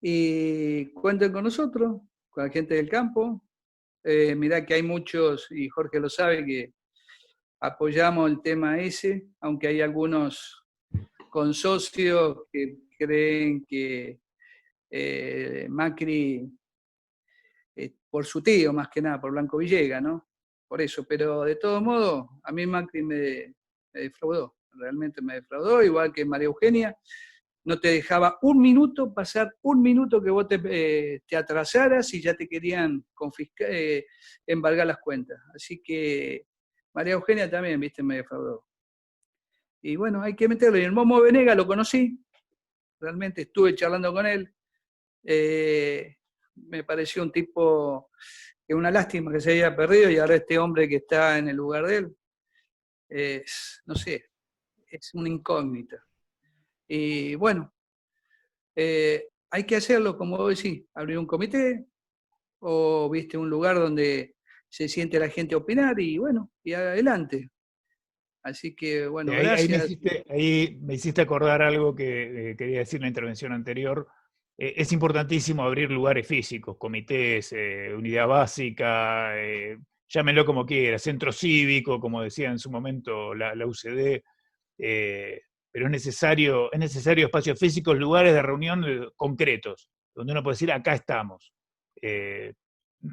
y cuenten con nosotros, con la gente del campo. Mirá que hay muchos, y Jorge lo sabe, que apoyamos el tema ese, aunque hay algunos consocios que creen que Macri, por su tío más que nada, por Blanco Villegas, ¿no? Por eso, pero de todo modo, a mí Macri me defraudó, realmente me defraudó, igual que María Eugenia, no te dejaba un minuto, pasar un minuto que vos te atrasaras y ya te querían confiscar, embargar las cuentas. Así que María Eugenia también, viste, me defraudó. Y bueno, hay que meterlo. Y el Momo Venegas lo conocí, realmente estuve charlando con él. Me pareció un tipo que una lástima que se haya perdido, y ahora este hombre que está en el lugar de él, no sé, es una incógnita. Y bueno, hay que hacerlo, como vos decís, abrir un comité, o viste un lugar donde se siente la gente a opinar, y bueno, y adelante. Así que bueno, gracias. Ahí me hiciste acordar algo que quería decir en la intervención anterior. Es importantísimo abrir lugares físicos, comités, unidad básica, llámenlo como quiera, centro cívico, como decía en su momento la UCD, pero es necesario espacios físicos, lugares de reunión concretos, donde uno puede decir, acá estamos.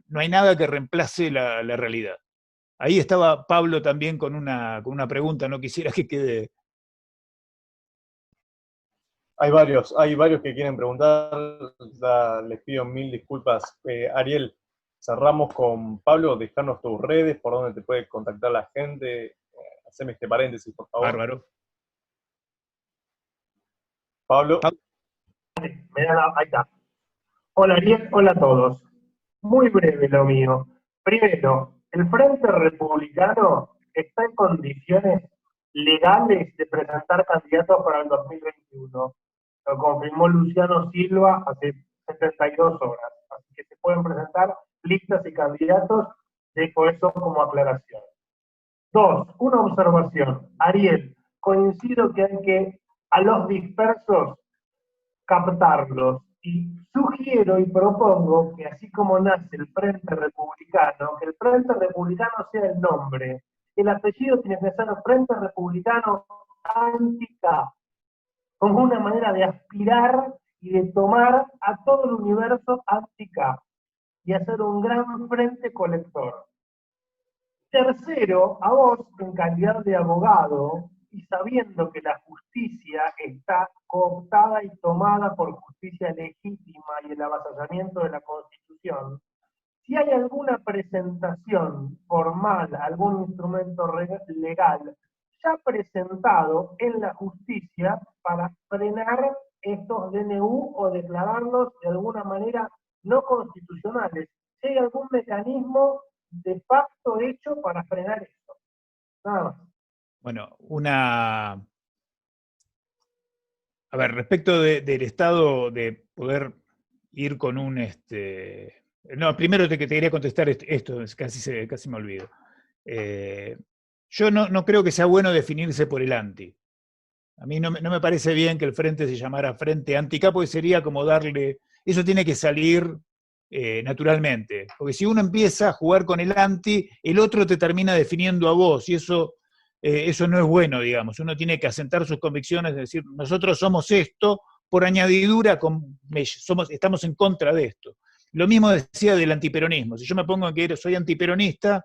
No hay nada que reemplace la realidad. Ahí estaba Pablo también con una pregunta, no quisiera que quede... Hay varios que quieren preguntar, les pido mil disculpas. Ariel, cerramos con Pablo, dejanos tus redes, por donde te puede contactar la gente. Haceme este paréntesis, por favor. Bárbaro. Pablo. Ahí está. Hola Ariel, hola a todos. Muy breve lo mío. Primero, ¿el Frente Republicano está en condiciones legales de presentar candidatos para el 2021? Lo confirmó Luciano Silva hace 72 horas. Así que se pueden presentar listas y candidatos. Dejo eso como aclaración. 2. Una observación. Ariel, coincido que hay que a los dispersos captarlos. Y sugiero y propongo que así como nace el Frente Republicano, que el Frente Republicano sea el nombre. El apellido tiene que ser Frente Republicano Anti-K, como una manera de aspirar y de tomar a todo el universo anti-K y hacer un gran frente colector. Tercero, a vos, en calidad de abogado, y sabiendo que la justicia está cooptada y tomada por justicia legítima y el avasallamiento de la Constitución, si hay alguna presentación formal, algún instrumento legal ya presentado en la justicia para frenar estos DNU o declararlos de alguna manera no constitucionales, si hay algún mecanismo de facto hecho para frenar esto. Nada más. Bueno, a ver, respecto del Estado de poder ir con un... No, primero te quería contestar esto, casi me olvido. Yo no creo que sea bueno definirse por el anti. A mí no me parece bien que el frente se llamara Frente Anti-K, porque sería como darle... Eso tiene que salir naturalmente. Porque si uno empieza a jugar con el anti, el otro te termina definiendo a vos, y eso no es bueno, digamos. Uno tiene que asentar sus convicciones, es decir, nosotros somos esto, por añadidura estamos en contra de esto. Lo mismo decía del antiperonismo. Si yo me pongo en que soy antiperonista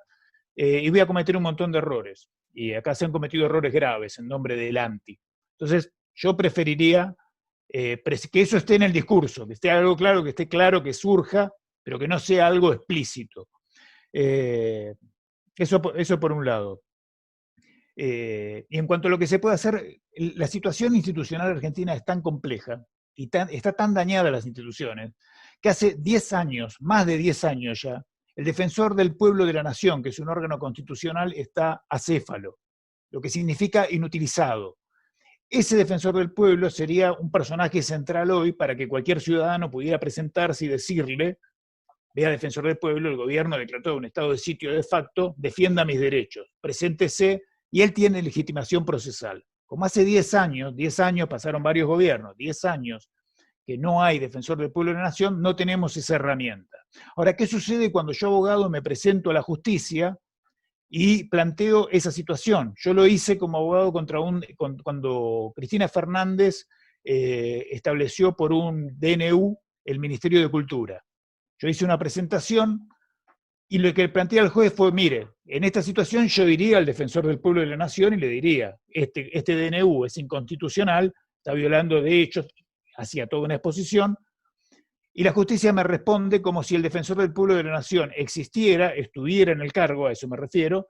y voy a cometer un montón de errores, y acá se han cometido errores graves en nombre del anti. Entonces, yo preferiría que eso esté en el discurso, que esté algo claro, que surja, pero que no sea algo explícito. Eso por un lado. Y en cuanto a lo que se puede hacer, la situación institucional argentina es tan compleja y está tan dañada las instituciones, que hace 10 años, más de 10 años ya, el Defensor del Pueblo de la Nación, que es un órgano constitucional, está acéfalo, lo que significa inutilizado. ese defensor del pueblo sería un personaje central hoy para que cualquier ciudadano pudiera presentarse y decirle: vea, defensor del pueblo, el gobierno declaró un estado de sitio de facto, defienda mis derechos, preséntese, y él tiene legitimación procesal. Como hace 10 años pasaron varios gobiernos, 10 años que no hay defensor del pueblo de la nación, no tenemos esa herramienta. Ahora, ¿qué sucede cuando yo, abogado, me presento a la justicia y planteo esa situación? Yo lo hice como abogado cuando Cristina Fernández estableció por un DNU el Ministerio de Cultura. Yo hice una presentación y lo que planteé al juez fue: mire, en esta situación yo iría al defensor del pueblo de la nación y le diría, este DNU es inconstitucional, está violando derechos, hacía toda una exposición, y la justicia me responde como si el defensor del pueblo de la nación existiera, estuviera en el cargo, a eso me refiero,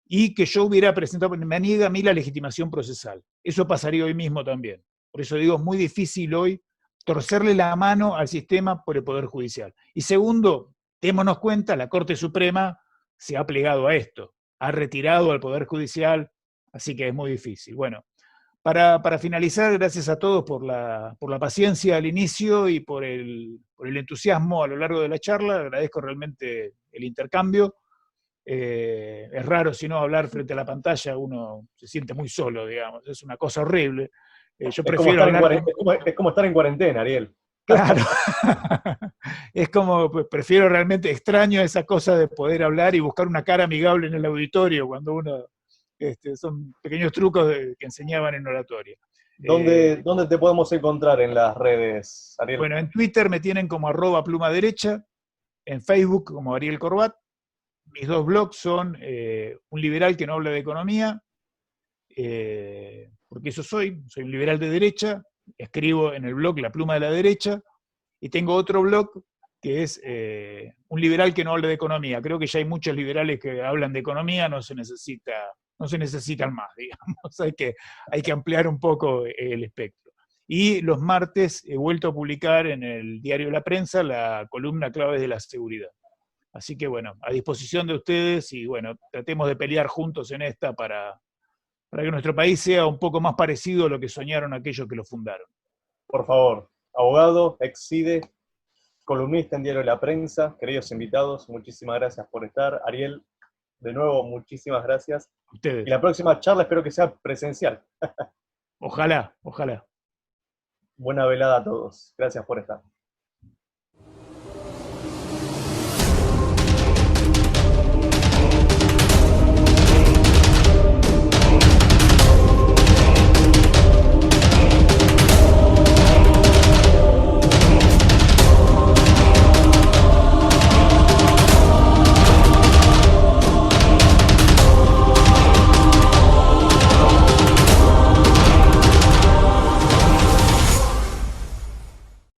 y que yo hubiera presentado, me niega a mí la legitimación procesal. Eso pasaría hoy mismo también. Por eso digo, es muy difícil hoy torcerle la mano al sistema por el Poder Judicial. Y segundo, démonos cuenta, la Corte Suprema se ha plegado a esto, ha retirado al Poder Judicial, así que es muy difícil. Bueno, para finalizar, gracias a todos por la paciencia al inicio y por el entusiasmo a lo largo de la charla. Agradezco realmente el intercambio. Es raro, si no, hablar frente a la pantalla, uno se siente muy solo, digamos, es una cosa horrible. Yo prefiero es como estar en cuarentena, Ariel. Claro. Es como, pues, prefiero realmente, extraño esa cosa de poder hablar y buscar una cara amigable en el auditorio cuando uno, son pequeños trucos que enseñaban en oratoria. ¿Dónde te podemos encontrar en las redes, Ariel? Bueno, en Twitter me tienen como @plumaderecha, en Facebook como Ariel Corbat. Mis dos blogs son Un liberal que no habla de economía, porque eso soy un liberal de derecha, escribo en el blog La Pluma de la Derecha, y tengo otro blog que es Un liberal que no habla de economía. Creo que ya hay muchos liberales que hablan de economía, no se necesitan más, digamos, hay que ampliar un poco el espectro. Y los martes he vuelto a publicar en el diario La Prensa la columna Claves de la Seguridad. Así que bueno, a disposición de ustedes, y bueno, tratemos de pelear juntos en esta para que nuestro país sea un poco más parecido a lo que soñaron aquellos que lo fundaron. Por favor, abogado, ex-CIDE, columnista en Diario La Prensa, queridos invitados, muchísimas gracias por estar. Ariel, de nuevo, muchísimas gracias. Ustedes. Y la próxima charla espero que sea presencial. Ojalá. Buena velada a todos. Gracias por estar.